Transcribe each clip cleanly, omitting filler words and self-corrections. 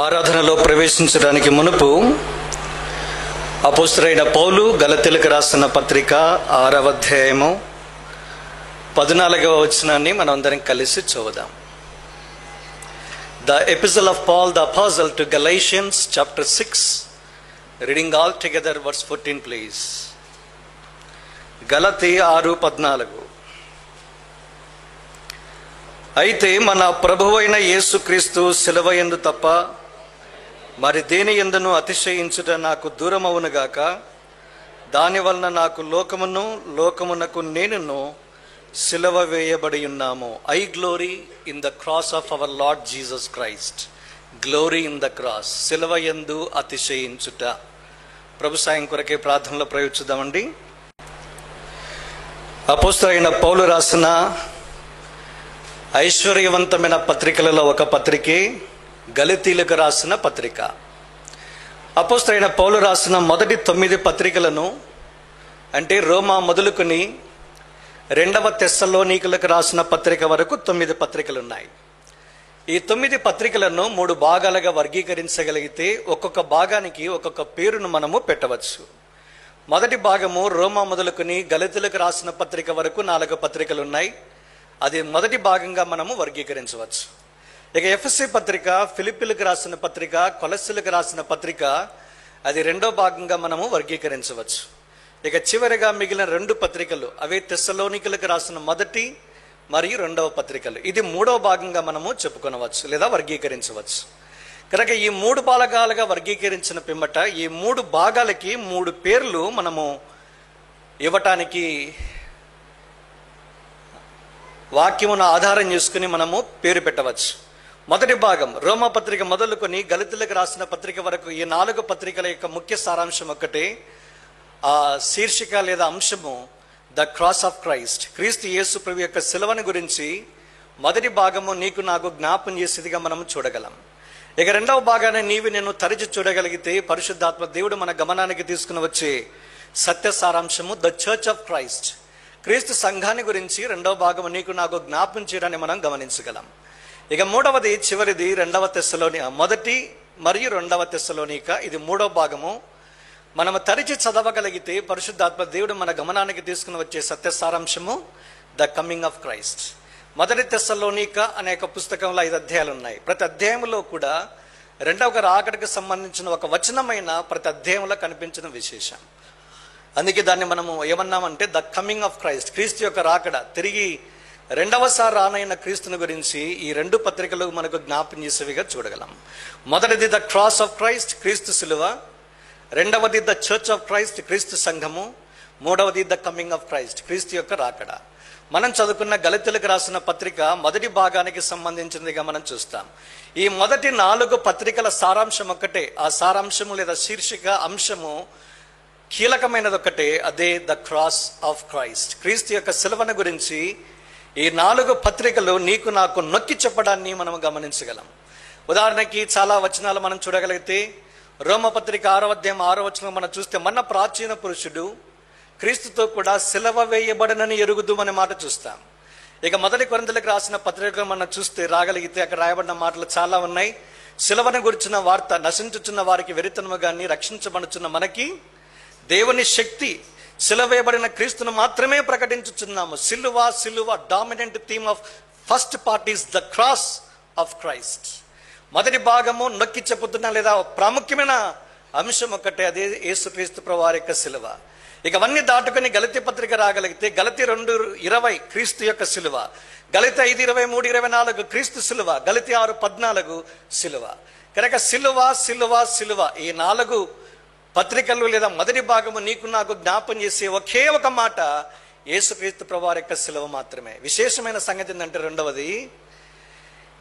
ఆరాధనలో ప్రవేశించడానికి మునుపు అపోస్తలుడైన పౌలు గలతీయులకు రాసిన పత్రిక 6వ అధ్యాయము 14వ వచనాన్ని మనం అందరం కలిసి చదువుదాం. The epistle of Paul the apostle to Galatians chapter 6, reading all together verse 14 please. గలతీ 6:14. అయితే మన ప్రభువైన యేసుక్రీస్తు శిలువ యందు తప్ప మరి దేని యందును అతిశయించుట నాకు దూరమవునుగాక. దాని వలన నాకు లోకమునకు నేనును శిలువ వేయబడి ఉన్నాము. I glory in the cross of our Lord Jesus Christ. Glory in the cross. శిలువ యందు అతిశయించుట. ప్రభు సాయం కొరకే ప్రార్థనలో ప్రయోగిద్దామండి. అపోస్తలుడైన పౌలు రాసిన ఐశ్వర్యవంతమైన పత్రికలలో ఒక పత్రికే గలతీయులకు రాసిన పత్రిక. అపోస్తలుడైన పౌలు రాసిన మొదటి 9 పత్రికలను, అంటే రోమా మొదలుకొని 2వ తెస్సలోనికలకు రాసిన పత్రిక వరకు 9 పత్రికలు ఉన్నాయి. ఈ 9 పత్రికలను 3 భాగాలుగా వర్గీకరించగలిగితే ఒక్కొక్క భాగానికి ఒక్కొక్క పేరును మనము పెట్టవచ్చు. మొదటి భాగము రోమా మొదలుకొని గలతీయులకు రాసిన పత్రిక వరకు 4 పత్రికలు ఉన్నాయి. అది మొదటి భాగంగా మనము వర్గీకరించవచ్చు. ఇక ఎఫెసీ పత్రిక, ఫిలిప్పీలకు రాసిన పత్రిక, కొలస్సీలకు రాసిన పత్రిక, అది 2వ భాగంగా మనము వర్గీకరించవచ్చు. ఇక చివరిగా మిగిలిన 2 పత్రికలు, అవే తెస్సలోనికలకు రాసిన మొదటి మరియు 2వ పత్రికలు, ఇది 3వ భాగంగా మనము చెప్పుకొనవచ్చు లేదా వర్గీకరించవచ్చు. కనుక ఈ 3 భాగాలుగా వర్గీకరించిన పిమ్మట ఈ 3 భాగాలకి 3 పేర్లు మనము ఇవ్వటానికి వాక్యమును ఆధారం చేసుకుని మనము పేరు పెట్టవచ్చు. మొదటి భాగం రోమా పత్రిక మొదలుకొని గలతీయులకు రాసిన పత్రిక వరకు ఈ 4 పత్రికల యొక్క ముఖ్య సారాంశం ఒక్కటే. ఆ శీర్షిక లేదా అంశము ద క్రాస్ ఆఫ్ క్రైస్ట్. క్రీస్తు యేసు ప్రభు యొక్క శిలువను గురించి మొదటి భాగము నీకు నాకు జ్ఞాపం చేసేదిగా మనం చూడగలం. ఇక 2వ భాగాన్ని నీవు నేను తరచి చూడగలిగితే పరిశుద్ధాత్మ దేవుడు మన గమనానికి తీసుకుని వచ్చే సత్య సారాంశము ద చర్చ్ ఆఫ్ క్రైస్ట్. క్రీస్తు సంఘాన్ని గురించి 2వ భాగము నీకు నాకు జ్ఞాపం చేయడాన్ని మనం గమనించగలం. ఇక 3వది చివరిది మొదటి మరియు 2వ తెస్సలోనిక, ఇది 3వ భాగము. మనము తరిచి చదవగలిగితే పరిశుద్ధాత్మ దేవుడు మన గమనానికి తీసుకుని వచ్చే సత్య సారాంశము ద కమింగ్ ఆఫ్ క్రైస్ట్. మొదటి తెస్సలోనిక అనే పుస్తకంలో 5 అధ్యాయాలు ఉన్నాయి. ప్రతి అధ్యాయంలో కూడా 2వ రాకడకు సంబంధించిన ఒక వచనమైన ప్రతి అధ్యాయంలో కనిపించిన విశేషం. అందుకే దాన్ని మనము ఏమన్నామంటే ద కమింగ్ ఆఫ్ క్రైస్ట్. క్రీస్తు యొక్క రాకడ, తిరిగి 2వసారి రానైన క్రీస్తుని గురించి ఈ 2 పత్రికలు మనకు జ్ఞాపం చేసేవిగా చూడగలం. మొదటిది ద క్రాస్ ఆఫ్ క్రైస్ట్, క్రీస్తు శిలువ. 2వది ద చర్చ్ ఆఫ్ క్రైస్ట్, క్రీస్తు సంఘము. 3వది ద కమింగ్ ఆఫ్ క్రైస్ట్, క్రీస్తు యొక్క రాకడ. మనం చదువుకున్న గలతీయులకు రాసిన పత్రిక మొదటి భాగానికి సంబంధించినదిగా మనం చూస్తాం. ఈ మొదటి 4 పత్రికల సారాంశం ఒక్కటే. ఆ సారాంశము లేదా శీర్షిక అంశము కీలకమైనది ఒక్కటే, అదే ద క్రాస్ ఆఫ్ క్రైస్ట్. క్రీస్తు యొక్క శిలువను గురించి ఈ 4 పత్రికలు నీకు నాకు నొక్కి చెప్పడాన్ని మనం గమనించగలం. ఉదాహరణకి చాలా వచనాలు మనం చూడగలిగితే రోమపత్రిక 6వ అధ్యాయం 6వ వచనం మనం చూస్తే మన ప్రాచీన పురుషుడు క్రీస్తుతో కూడా శిలువ వేయబడనని ఎరుగుదు అనే మాట చూస్తాం. ఇక మొదటి కొరింథీయులకు రాసిన పత్రిక మనం చూస్తే రాగలిగితే అక్కడ రాయబడిన మాటలు చాలా ఉన్నాయి. శిలువను గురించిన వార్త, నశించుచున్న వారికి వెరితనము గాని రక్షించబడుచున్న మనకి దేవుని శక్తి, శిలువ వేయబడిన క్రీస్తును మాత్రమే ప్రకటించుచున్నాము. సిలువ dominant theme of first part is the cross of Christ. మొదటి భాగము నొక్కి చెప్పుతున్న లేదా ప్రాముఖ్యమైన అంశం ఒక్కటే, అదే యేసుక్రీస్తు ప్రభువారి యొక్క శిలువ. ఇక అవన్నీ దాటుకుని గలతీ పత్రిక రాగలిగితే గలతీ 2:20 క్రీస్తు యొక్క శిలువ, గలతీ 5:23-24 క్రీస్తు శిలువ, గలతీ 6:14 శిలువ. కనుక శిలువ ఈ 4 పత్రికలు లేదా మొదటి భాగము నీకు నాకు జ్ఞాపం చేసే ఒకే ఒక మాట యేసుక్రీస్తు ప్రభువారి యొక్క శిలువ మాత్రమే. విశేషమైన సంగతి ఏంటంటే 2వది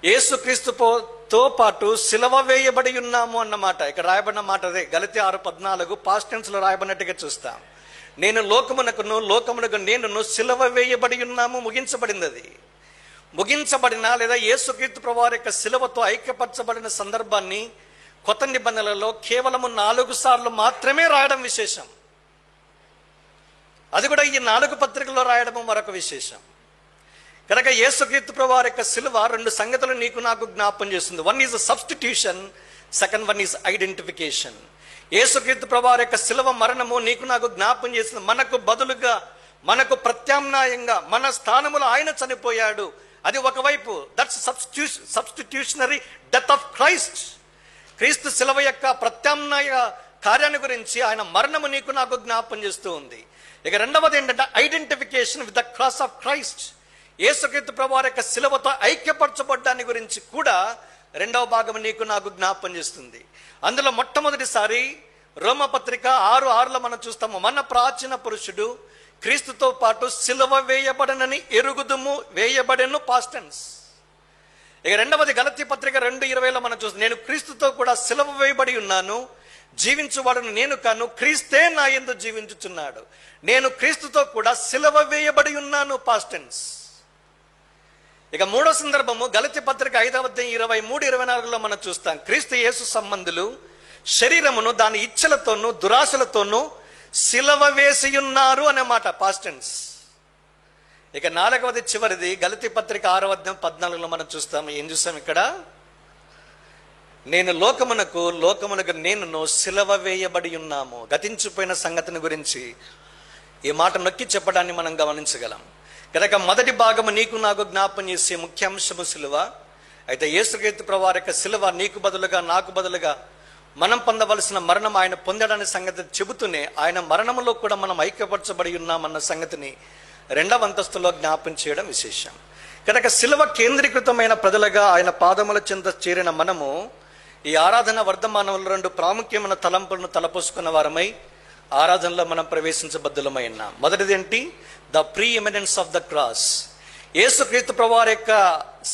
యేసుక్రీస్తుతో పాటు శిలువ వేయబడి ఉన్నాము అన్నమాట. ఇక్కడ రాయబడిన మాట అదే. గలతీ 6:14 పాస్ట్ టెన్స్ లో రాయబడినట్టుగా చూస్తాం. నేను లోకమునకు నేనును శిలువ వేయబడి ఉన్నాము, ముగించబడింది. అది ముగించబడిన లేదా యేసుక్రీస్తు ప్రభువారి యొక్క శిలువతో ఐక్యపరచబడిన సందర్భాన్ని కొత్త నిబంధనలలో కేవలము 4 సార్లు మాత్రమే రాయడం విశేషం. అది కూడా ఈ 4 పత్రికల్లో రాయడము మరొక విశేషం. కనుక యేసుక్రీస్తు ప్రభువారి యొక్క సిలువ రెండు సంగతులు నీకు నాకు జ్ఞాపం చేస్తుంది. One is a substitution, second one is identification. యేసుక్రీస్తు ప్రభువారి యొక్క శిలువ మరణము నీకు నాకు జ్ఞాపం చేసిన, మనకు బదులుగా, మనకు ప్రత్యామ్నాయంగా మన స్థానములో ఆయన చనిపోయాడు. అది ఒకవైపు, దట్స్ సబ్స్టిట్యూషనరీ డెత్ ఆఫ్ క్రైస్ట్. క్రీస్తు శిలువ యొక్క ప్రత్యామ్నాయ కార్యాన్ని గురించి ఆయన మరణము నీకు నాకు జ్ఞాపం చేస్తూ ఉంది. ఇక రెండవది ఏంటంటే identification with the cross of Christ. యేసుక్రీస్తు ప్రభువారి యొక్క శిలువతో ఐక్యపరచబడ్డాన్ని గురించి కూడా రెండవ భాగం నీకు నాకు జ్ఞాపం చేస్తుంది. అందులో మొట్టమొదటిసారి రోమపత్రిక 6:6 మనం చూస్తాము, మన ప్రాచీన పురుషుడు క్రీస్తుతో పాటు సిలువ వేయబడనని ఎరుగుదుము, వేయబడెను పాస్ట్ టెన్స్. ఇక రెండవది గలతీ పత్రిక 2:20 మనం చూస్తాం, నేను క్రీస్తుతో కూడా సిలువ వేయబడి ఉన్నాను, జీవించువాడును నేను కాను, క్రీస్తే నా యందు జీవించుచున్నాడు. నేను క్రీస్తుతో కూడా సిలువ వేయబడి ఉన్నాను, పాస్ట్ టెన్స్. ఇక మూడో సందర్భము గలతీ పత్రిక 5:23-24 మనం చూస్తాం, క్రీస్తు యేసు సంబంధులు శరీరమును దాని ఇచ్చలతోనూ దురాశలతోనూ సిలువ వేసి ఉన్నారు అనే మాట, పాస్ట్ టెన్స్. ఇక నాలుగవది చివరిది గలతీ పత్రిక 6:14 మనం చూస్తాం. ఏం చూస్తాం ఇక్కడ? నేను లోకమునకు నేను సిలువ వేయబడి ఉన్నాము. గతించిపోయిన సంగతిని గురించి ఈ మాట నొక్కి చెప్పడాన్ని మనం గమనించగలం. కనుక మొదటి భాగము నీకు నాకు జ్ఞాపం చేసే ముఖ్యాంశము సిలువ. అయితే యేసుక్రీస్తు ప్రభువారి యొక్క సిలువ నీకు బదులుగా నాకు బదులుగా మనం పొందవలసిన మరణం ఆయన పొందడానికి సంగతి చెబుతూనే ఆయన మరణంలో కూడా మనం ఐక్యపరచబడి ఉన్నామన్న సంగతిని రెండవ అంతస్తులో జ్ఞాపం చేయడం విశేషం. కనుక సిలువ కేంద్రీకృతమైన ప్రజలుగా ఆయన పాదముల చెంత చేరిన మనము ఈ ఆరాధన వర్ధమానంలో 2 ప్రాముఖ్యమైన తలంపులను తలపోసుకున్న వారమై ఆరాధనలో మనం ప్రవేశించబద్దులమై ఉన్నాం. మొదటిది ఏంటి? The pre eminence of the cross. యేసుక్రీస్తు ప్రభువారి యొక్క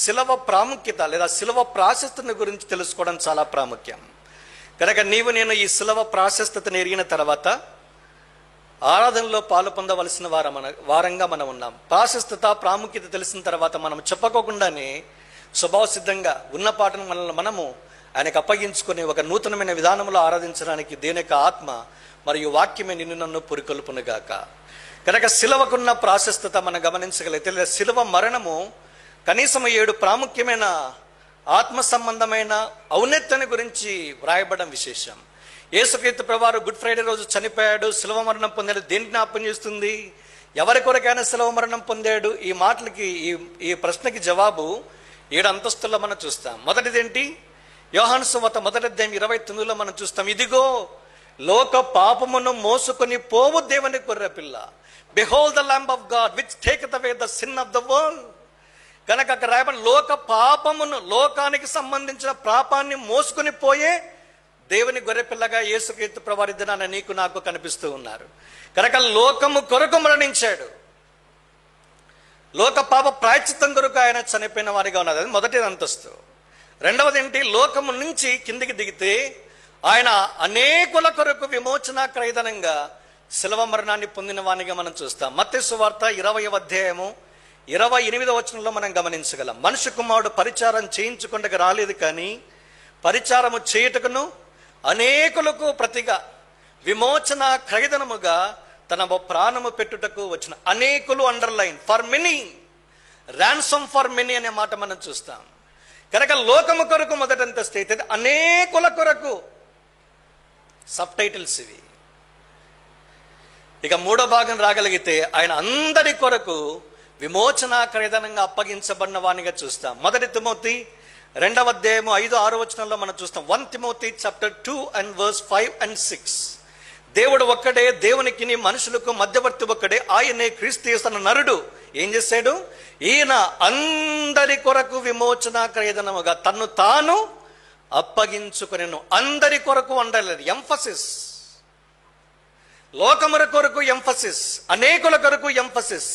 శిలువ ప్రాముఖ్యత లేదా శిలువ ప్రాశస్త్యత గురించి తెలుసుకోవడం చాలా ప్రాముఖ్యం. కనుక నీవు నేను ఈ శిలువ ప్రాశస్త్యతను ఎరిగిన తర్వాత ఆరాధనలో పాలు పొందవలసిన వారంగా మనం ఉన్నాం. ప్రాశస్త్యత ప్రాముఖ్యత తెలిసిన తర్వాత మనం చెప్పుకోకుండానే స్వభావ సిద్ధంగా ఉన్న పాటను మనము ఆయనకు అప్పగించుకొని ఒక నూతనమైన విధానంలో ఆరాధించడానికి దేవుని యొక్క ఆత్మ మరియు వాక్యమే నిన్ను నన్ను పురికొల్పునుగాక. కనుక శిలువకున్న ప్రాశస్త్యత మనం గమనించగలిగితే, లేదా శిలువ మరణము కనీసం 7 ప్రాముఖ్యమైన ఆత్మ సంబంధమైన ఔన్నత్యాన్ని గురించి వ్రాయబడడం విశేషం. యేసుక్రీస్తు ప్రభువారు గుడ్ ఫ్రైడే రోజు చనిపోయాడు, శిలువ మరణం పొందాడు. దేనికి జ్ఞాపకం చేస్తుంది? ఎవరి కొరకైనా శిలువ మరణం పొందాడు? ఈ మాటలకి ఈ ప్రశ్నకి జవాబు 7 అంతస్తుల్లో మనం చూస్తాం. మొదటిదేంటి? యోహాను సువార్త 1:29 మనం చూస్తాం, ఇదిగో లోక పాపమును మోసుకొని పోవు దేవుని గొర్రెపిల్ల, behold the lamb of God which taketh away the sin of the world. కనుక అక్కడ రాయబడిన లోక పాపమును, లోకానికి సంబంధించిన పాపాన్ని మోసుకొని పోయే దేవుని గొర్రెపిల్లగా యేసుక్రీస్తు ప్రభువారి దినాన నీకు నాకు కనిపిస్తూ ఉన్నారు. కనుక లోకము కొరకు మరణించాడు, లోక పాప ప్రాయశ్చిత్తం కొరకు ఆయన చనిపోయిన వారిగా ఉన్నది. అది మొదటి అంతస్తు. రెండవది ఏంటి? లోకము నుంచి కిందికి దిగితే ఆయన అనేకుల కొరకు విమోచన క్రయధనంగా శిలువ మరణాన్ని పొందిన వానిగా మనం చూస్తాం. మత్తయి సువార్త 20:28 మనం గమనించగలం, మనుష్య కుమారుడు పరిచారం చేయించుకుంటకు రాలేదు, కానీ పరిచారము చేయుటకును అనేకులకు ప్రతిగా విమోచన క్రయధనముగా తన ప్రాణము పెట్టుటకు వచ్చిన. అనేకులు underline, for many, ransom for many అనే మాట మనం చూస్తాం. కనుక లోకము కొరకు మొదటంతస్తు అయితే అనేకుల కొరకు సబ్ టైటిల్స్ ఇవి. ఇక మూడో భాగం రాగలిగితే ఆయన అందరి కొరకు విమోచన క్రయధనంగా అప్పగించబడిన వానిగా చూస్తాం. 1 తిమోతి 2:5-6 మనం చూస్తాం. 1 తిమోతి chapter 2:5-6. దేవుడు ఒక్కడే, దేవునికి మనుషులకు మధ్యవర్తి ఒక్కడే, ఆయనే క్రీస్తు యేసు అన్న నరుడు ఏం చేశాడు? ఈయన అందరి కొరకు విమోచన క్రయధనముగా తన్ను తాను అప్పగించుకొనెను. అందరి కొరకు ఉండలేదు, ఎంఫసిస్. లోకముల కొరకు ఎంఫసిస్, అనేకుల కొరకు ఎంఫసిస్,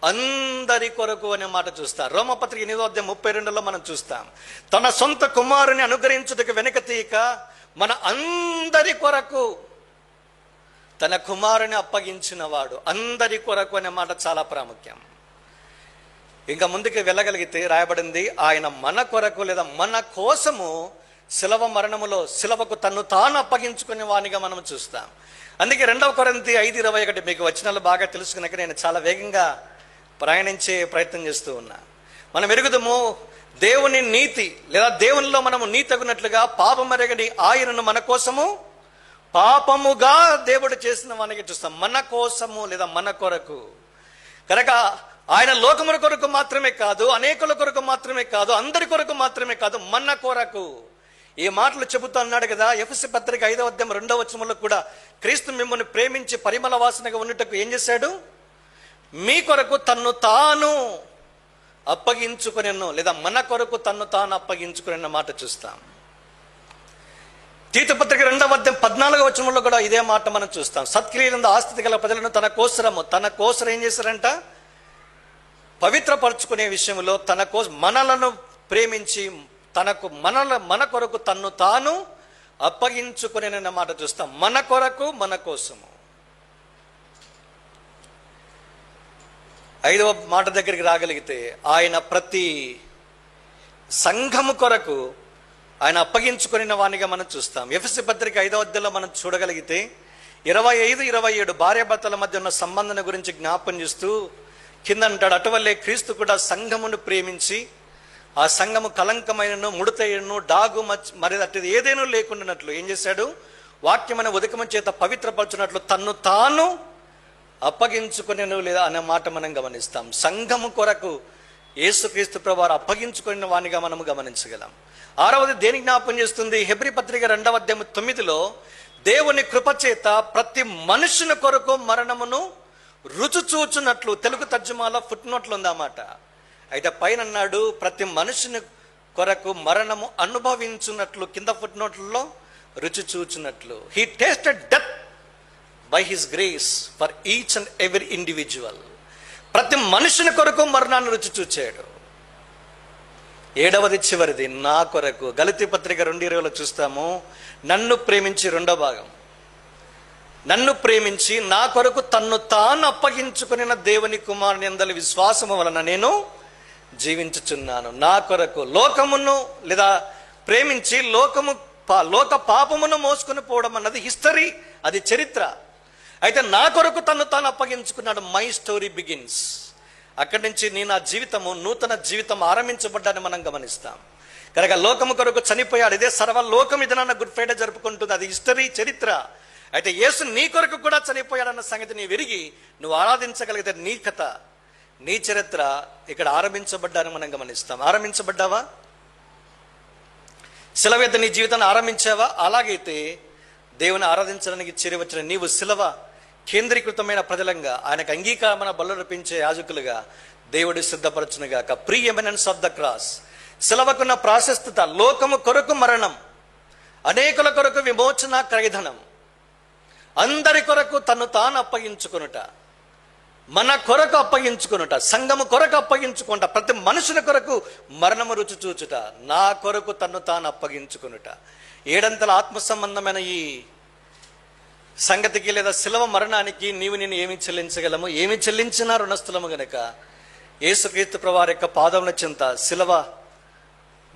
అందరి కొరకు అనే మాట చూస్తాం. రోమపత్రిక 8:32 మనం చూస్తాం, తన సొంత కుమారుని అనుగ్రహించుటకు వెనక తీయక మన అందరి కొరకు తన కుమారుని అప్పగించిన వాడు. అందరి కొరకు అనే మాట చాలా ప్రాముఖ్యం. ఇంకా ముందుకు వెళ్ళగలిగితే రాయబడింది, ఆయన మన కొరకు లేదా మన కోసము శిలువ మరణములో శిలువకు తన్ను తాను అప్పగించుకునే వానిగా మనం చూస్తాం. అందుకే 2 కొరింథీ 5:21 మీకు వచనాలు బాగా తెలుసుకున్నాక నేను చాలా వేగంగా ప్రయాణించే ప్రయత్నం చేస్తూ ఉన్నా. మనం ఎరుగుదము, దేవుని నీతి లేదా దేవునిలో మనము నీతగునట్లుగా పాపమెరగని ఆయనను మన కోసము పాపముగా దేవుడు చేసిన వానికి చూస్తాం. మన కోసము లేదా మన కొరకు. కనుక ఆయన లోకముల కొరకు మాత్రమే కాదు, అనేకుల కొరకు మాత్రమే కాదు, అందరి కొరకు మాత్రమే కాదు, మన కొరకు ఈ మాటలు చెబుతూ అన్నాడు కదా. ఎఫెసీ పత్రిక 5వ అధ్యాయం 2వ వచనంలో కూడా క్రీస్తు మిమ్మల్ని ప్రేమించి పరిమళ వాసనగా ఉన్నట్టుకు ఏం చేశాడు? మీ కొరకు తన్ను తాను అప్పగించుకునేను లేదా మన కొరకు తన్ను తాను అప్పగించుకునే మాట చూస్తాం. తీతు పత్రిక 2వ అధ్యాయం 14వ వచనంలో కూడా ఇదే మాట మనం చూస్తాం. సత్క్రియలందు ఆస్తి గల ప్రజలను తన కోసరం ఏం చేశారంట? పవిత్రపరచుకునే విషయంలో తన కోసం మనలను ప్రేమించి మన కొరకు తన్ను తాను అప్పగించుకునే మాట చూస్తాం. మన కొరకు, మన కోసము. 5వ మాట దగ్గరికి రాగలిగితే ఆయన ప్రతి సంఘము కొరకు ఆయన అప్పగించుకునే వానిగా మనం చూస్తాం. ఎఫెసీ పత్రిక 5వ అధ్యాయంలో మనం చూడగలిగితే 25-27 భార్యాభర్తల మధ్య ఉన్న సంబంధం గురించి జ్ఞాపం చేస్తూ కింద అంటాడు, అటువల్లే క్రీస్తు కూడా సంఘమును ప్రేమించి ఆ సంఘము కలంకమైనను ముడతయ్యను డాగు మరి అట్టిది ఏదేనూ లేకుండానట్లు ఏం చేశాడు? వాక్యమైన ఉదకము చేత పవిత్రపరచున్నట్లు తన్ను తాను అప్పగించుకునేను లేదా అనే మాట మనం గమనిస్తాం. సంఘము కొరకు యేసుక్రీస్తు ప్రభువారు అప్పగించుకునే వానిగా మనము గమనించగలం. 6వది దేని జ్ఞాపం చేస్తుంది? హెబ్రీ పత్రిక 2వ అధ్యాయం 9లో దేవుని కృపచేత ప్రతి మనుషుని కొరకు మరణమును రుచి చూచున్నట్లు, తెలుగు తర్జుమాలో ఫుట్ నోట్లు ఉంది అన్నమాట. అయితే పైన అన్నాడు ప్రతి మనుషుని కొరకు మరణము అనుభవించున్నట్లు, కింద ఫుట్ నోట్లలో రుచి చూచున్నట్లు. He tasted death by his grace for each and every individual. ప్రతి మనుషుని కొరకు మరణాన్ని రుచి చూచాడు. 7వది చివరిది నా కొరకు. గలతీ పత్రిక 2:20లో చూస్తాము, నన్ను ప్రేమించి 2వ భాగం, నన్ను ప్రేమించి నా కొరకు తన్ను తాను అప్పగించుకున్న దేవుని కుమారుని యందలి విశ్వాసము వలన నేను జీవించుచున్నాను. నా కొరకు లోకమును లేదా ప్రేమించి లోక పాపమును మోసుకుని పోవడం అన్నది హిస్టరీ, అది చరిత్ర. అయితే నా కొరకు తన్ను తాను అప్పగించుకున్నాడు. My story begins. అక్కడి నుంచి నా జీవితము నూతన జీవితం ఆరంభించబడ్డాన్ని మనం గమనిస్తాం. కనుక లోకము కొరకు చనిపోయాడు. ఇదే సర్వలోకం ఇది నాన్న గుడ్ ఫ్రైడే జరుపుకుంటుంది. అది హిస్టరీ, చరిత్ర. అయితే యేసు నీ కొరకు కూడా చనిపోయాడన్న సంగతి నీ విరిగి నువ్వు ఆరాధించగలిగితే నీ కథ, నీ చరిత్ర ఇక్కడ ఆరంభించబడ్డాన్ని మనం గమనిస్తాం. ఆరంభించబడ్డావా? శిలవ నీ జీవితాన్ని ఆరంభించావా? అలాగైతే దేవుని ఆరాధించడానికి చేరివచ్చిన నీవు శిలవ కేంద్రీకృతమైన ప్రజలంగా ఆయనకు అంగీకారమైన బలురపించే యాజకులుగా దేవుడు సిద్ధపరచునుగాక. Preeminence of the cross. శిలవకున్న ప్రాశస్తత లోకము కొరకు మరణం, అనేకుల కొరకు విమోచన క్రయధనం, అందరి కొరకు తను తాను అప్పగించుకొనుట, మన కొరకు అప్పగించుకొనుట, సంఘము కొరకు అప్పగించుకుంట, ప్రతి మనుషుని కొరకు మరణము రుచి చూచుట, నా కొరకు తను తాను అప్పగించుకొనుట. 7 ఆత్మ సంబంధమైన ఈ సంగతికి లేదా శిలవ మరణానికి నీవు నేను ఏమి చెల్లించగలము? ఏమి చెల్లించినా రుణస్థలము గనక యేసుక్రీస్తు ప్రభువారి యొక్క పాదముల చెంత శిలవ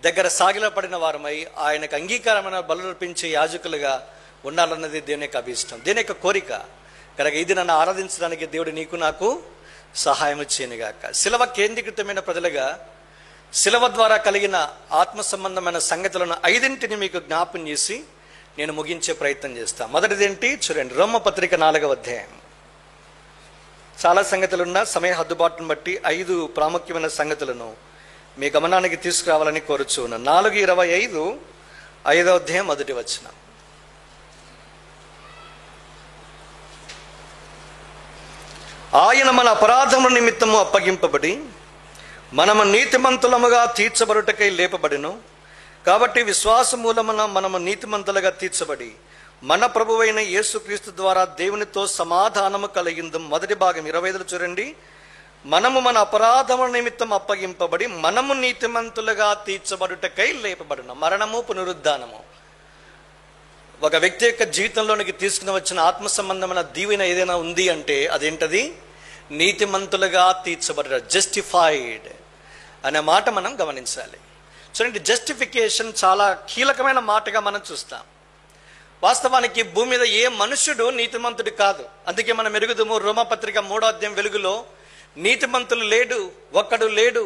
దగ్గర సాగిలపడిన వారమై ఆయనకు అంగీకారమైన బలుర్పించే యాజకులుగా ఉండాలన్నది దేవుని యొక్క అభిష్టం, దేవుని యొక్క కోరిక. కనుక ఇది నన్ను ఆరాధించడానికి దేవుడు నీకు నాకు సహాయం చేయనుగాక. శిలవ కేంద్రీకృతమైన ప్రజలుగా శిలవ ద్వారా కలిగిన ఆత్మ సంబంధమైన సంగతులను 5 మీకు జ్ఞాపం చేసి నేను ముగించే ప్రయత్నం చేస్తాను. మొదటిదేంటి చూడండి, రోమపత్రిక 4వ అధ్యాయం. చాలా సంగతులున్న సమయ హద్దుబాటును బట్టి 5 ప్రాముఖ్యమైన సంగతులను మీ గమనానికి తీసుకురావాలని కోరుచున్నాను. 4:25 5వ అధ్యాయం 1వ వచనం. ఆయన మన అపరాధముల నిమిత్తము అప్పగింపబడి మనము నీతిమంతులముగా తీర్చబడుటకై లేపబడిను. కాబట్టి విశ్వాస మూలమున మనము నీతిమంతులుగా తీర్చబడి మన ప్రభువైన యేసుక్రీస్తు ద్వారా దేవునితో సమాధానము కలిగిందు. మొదటి భాగం 25 చూడండి. మనము మన అపరాధముల నిమిత్తం అప్పగింపబడి మనము నీతిమంతులుగా తీర్చబడుటకై లేపబడిన. మరణము, పునరుద్ధానము ఒక వ్యక్తి యొక్క జీవితంలోనికి తీసుకుని వచ్చిన ఆత్మ సంబంధమైన దీవెన ఏదైనా ఉంది అంటే అదేంటది? నీతిమంతులుగా తీర్చబడ్డ, జస్టిఫైడ్ అనే మాట మనం గమనించాలి. చూడండి, జస్టిఫికేషన్ చాలా కీలకమైన మాటగా మనం చూస్తాం. వాస్తవానికి భూమి మీద ఏ మనుష్యుడు నీతిమంతుడు కాదు. అందుకే మనం ఎరుగుదుము రోమపత్రిక 3వ అధ్యాయం వెలుగులో నీతిమంతులు లేడు, ఒక్కడు లేడు,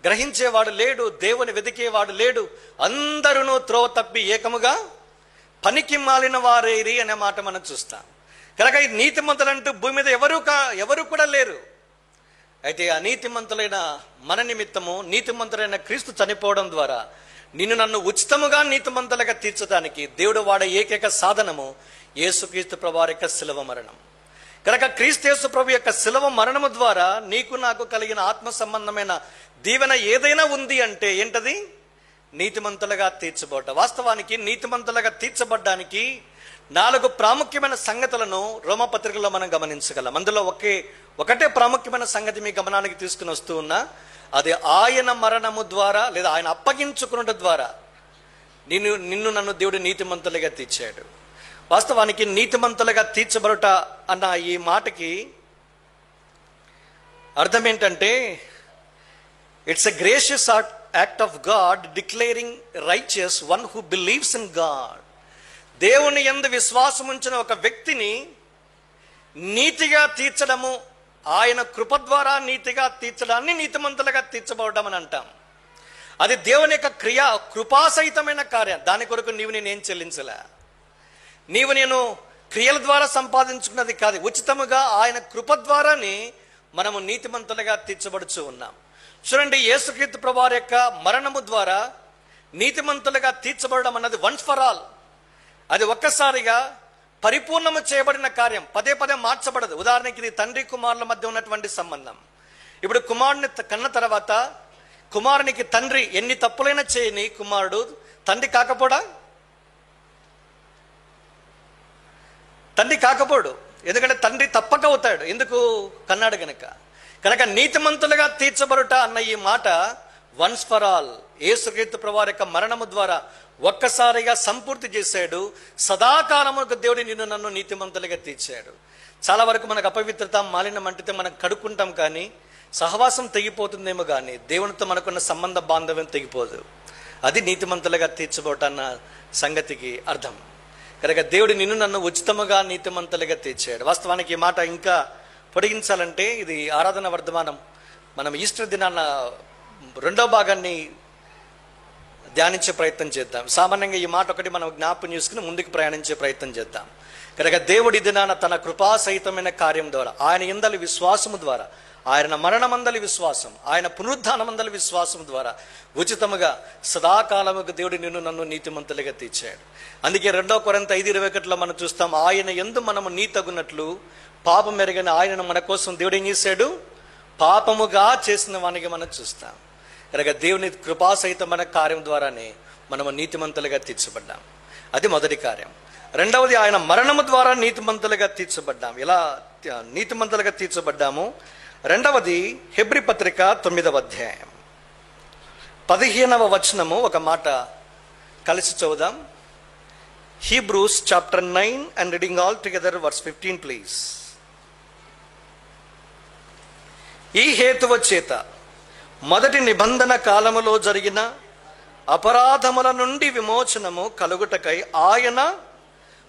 గ్రహించేవాడు లేడు, దేవుని వెతికేవాడు లేడు. అందరూ త్రోవ తప్పి ఏకముగా పనికి మాలిన వారేరి అనే మాట మనం చూస్తాం. కనుక ఈ నీతిమంతులంటూ భూమి మీద ఎవరు కూడా లేరు. అయితే ఆ నీతిమంతులైన మన నిమిత్తము నీతిమంతులైన క్రీస్తు చనిపోవడం ద్వారా నిన్ను నన్ను ఉచితముగా నీతిమంతులుగా తీర్చడానికి దేవుడు వాడే ఏకైక సాధనము యేసుక్రీస్తు ప్రభువారి యొక్క శిలువ మరణం. కనుక క్రీస్తు యేసు ప్రభు యొక్క శిలువ మరణము ద్వారా నీకు నాకు కలిగిన ఆత్మ సంబంధమైన దీవెన ఏదైనా ఉంది అంటే ఏంటది? నీతిమంతులుగా తీర్చబడ్డ. వాస్తవానికి నీతిమంతులుగా తీర్చబడ్డానికి 4 ప్రాముఖ్యమైన సంగతులను రోమపత్రికలో మనం గమనించగలం. అందులో ఒకటే ప్రాముఖ్యమైన సంగతి మీ గమనానికి తీసుకుని వస్తూ ఉన్నా, అది ఆయన మరణము ద్వారా లేదా ఆయన అప్పగించుకున్న ద్వారా నిన్ను నన్ను దేవుడు నీతిమంతులుగా తీర్చాడు. వాస్తవానికి నీతిమంతులుగా తీర్చబడుట అన్న ఈ మాటకి అర్థం ఏంటంటే, it's a gracious act of God declaring righteous one who believes in God. దేవుని యందు విశ్వాసం ఉంచిన ఒక వ్యక్తిని నీతిగా తీర్చడము, ఆయన కృప ద్వారా నీతిగా తీర్చడాన్ని నీతిమంతులుగా తీర్చబడడం అని అంటాం. అది దేవుని యొక్క కృపాసహితమైన కార్యం. దాని కొరకు నేనేం చెల్లించలే, నేను క్రియల ద్వారా సంపాదించుకున్నది కాదు. ఉచితముగా ఆయన కృప ద్వారానే మనము నీతిమంతులుగా తీర్చబడుచు ఉన్నాం. చూడండి, యేసుక్రీస్తు ప్రభువారి యొక్క మరణము ద్వారా నీతిమంతులుగా తీర్చబడడం అన్నది వన్స్ ఫర్ ఆల్. అది ఒక్కసారిగా పరిపూర్ణము చేయబడిన కార్యం, పదే మార్చబడదు. ఉదాహరణకి ఇది తండ్రి కుమారుల మధ్య ఉన్నటువంటి సంబంధం. ఇప్పుడు కుమారుని కన్న తర్వాత కుమారునికి తండ్రి ఎన్ని తప్పులైనా చేయని కుమారుడు తండ్రి కాకపోడు. ఎందుకంటే తండ్రి తప్పక అవుతాడు, ఎందుకు? కన్నాడు కనుక నీతిమంతులుగా తీర్చబడుట అన్న ఈ మాట వన్స్ ఫర్ ఆల్ యేసుక్రీస్తు ప్రభువారి యొక్క మరణము ద్వారా ఒక్కసారిగా సంపూర్తి చేశాడు. సదాకాలముకు దేవుడు నిన్ను నన్ను నీతిమంతులుగా తీర్చాడు. చాలా వరకు మనకు అపవిత్రత, మాలిన్యం అంటితే మనం కడుక్కుంటాం, కానీ సహవాసం తెగిపోతుందేమో కానీ దేవునితో మనకున్న సంబంధ బాంధవ్యం తెగిపోదు. అది నీతిమంతులుగా తీర్చబోటన్న సంగతికి అర్థం. కనుక దేవుడు నిన్ను నన్ను ఉచితముగా నీతిమంతులుగా తీర్చాడు. వాస్తవానికి ఈ మాట ఇంకా పొడిగించాలంటే ఇది ఆరాధన వర్ధమానం. మనం ఈస్టర్ దినాన్న 2వ భాగాన్ని ధ్యానించే ప్రయత్నం చేద్దాం. సామాన్యంగా ఈ మాట ఒకటి మనం జ్ఞాపకం చేసుకుని ముందుకు ప్రయాణించే ప్రయత్నం చేద్దాం. కనుక దేవుడి దినాన తన కృపాసహితమైన కార్యం ద్వారా, ఆయన యందలి విశ్వాసము ద్వారా, ఆయన మరణమందలి విశ్వాసం, ఆయన పునరుద్ధానమందలి విశ్వాసం ద్వారా ఉచితముగా సదాకాలముకు దేవుడు నిన్ను నన్ను నీతిమంతులుగా తీర్చాడు. అందుకే 2 కొరింథీ 5:21 మనం చూస్తాం, ఆయన యందు మనము నీతగునట్లు పాపం ఎరగని ఆయనను మన కోసం దేవుడు ఏం చేశాడు? పాపముగా చేసిన వానికి మనం చూస్తాం. కనుక దేవుని కృపాసహితమైన కార్యం ద్వారానే మనము నీతిమంతులుగా తీర్చబడ్డాం. అది మొదటి కార్యం. రెండవది, ఆయన మరణము ద్వారా నీతిమంతులుగా తీర్చబడ్డాం. ఎలా నీతిమంతులుగా తీర్చబడ్డాము? రెండవది హెబ్రీ పత్రిక 9వ అధ్యాయం 15వ వచనము ఒక మాట కలిసి చదువుదాం. Hebrews chapter 9 and reading all together verse 15 please. ఈ హేతువ చేత మొదటి నిబంధన కాలములో జరిగిన అపరాధముల నుండి విమోచనము కలుగుటకై ఆయన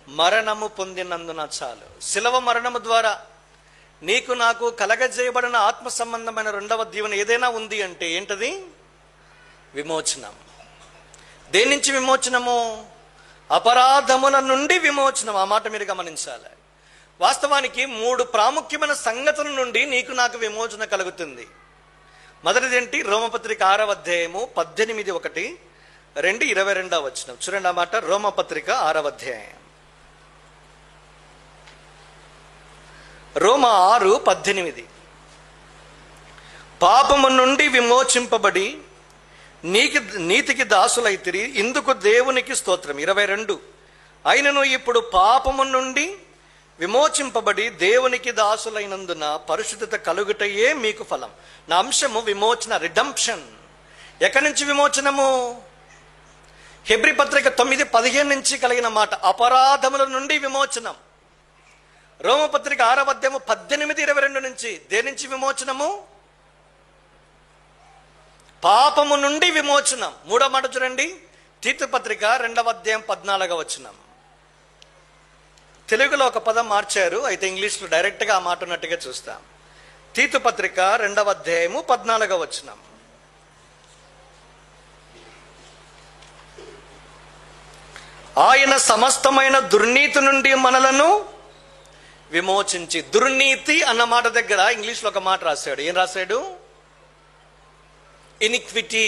మరణము పొందినందున చాలు. శిలువ మరణము ద్వారా నీకు నాకు కలగజేయబడిన ఆత్మ సంబంధమైన 2వ దీవెన ఏదైనా ఉంది అంటే ఏంటది? విమోచనం. దేని నుంచి విమోచనము? అపరాధముల నుండి విమోచనం. ఆ మాట మీరు గమనించాలి. వాస్తవానికి 3 ప్రాముఖ్యమైన సంగతుల నుండి నీకు నాకు విమోచన కలుగుతుంది. మొదటిది ఏంటి? రోమపత్రిక 6వ అధ్యాయము 18:1, 22 వచనం చూడండి. ఆ మాట రోమపత్రిక 6వ అధ్యాయం రోమ 6:18. పాపము నుండి విమోచింపబడి నీతికి దాసులైతిరి, ఇందుకు దేవునికి స్తోత్రం. 22, అయినను ఇప్పుడు పాపము నుండి విమోచింపబడి దేవునికి దాసులైనందున పరిశుద్ధత కలుగుటయే మీకు ఫలం. నా అంశము విమోచన, రిడెంప్షన్. ఎక్కడి నుంచి విమోచనము? హెబ్రీ పత్రిక 9:15 నుంచి కలిగిన మాట అపరాధముల నుండి విమోచనం. రోమపత్రిక 6వ అధ్యాయము 18-22 నుంచి దేని నుంచి విమోచనము? పాపము నుండి విమోచనం. 3వ మాట చూడండి, తీతు పత్రిక 2వ అధ్యాయం 14వ వచనం. తెలుగులో ఒక పదం మార్చారు, అయితే ఇంగ్లీష్లో డైరెక్ట్గా ఆ మాట ఉన్నట్టుగా చూస్తాం. తీతు పత్రిక 2వ అధ్యాయము 14వ వచనం. ఆయన సమస్తమైన దుర్నీతి నుండి మనలను విమోచించి. దుర్నీతి అన్న మాట దగ్గర ఇంగ్లీష్లో ఒక మాట రాశాడు. ఏం రాశాడు? ఇనిక్విటీ.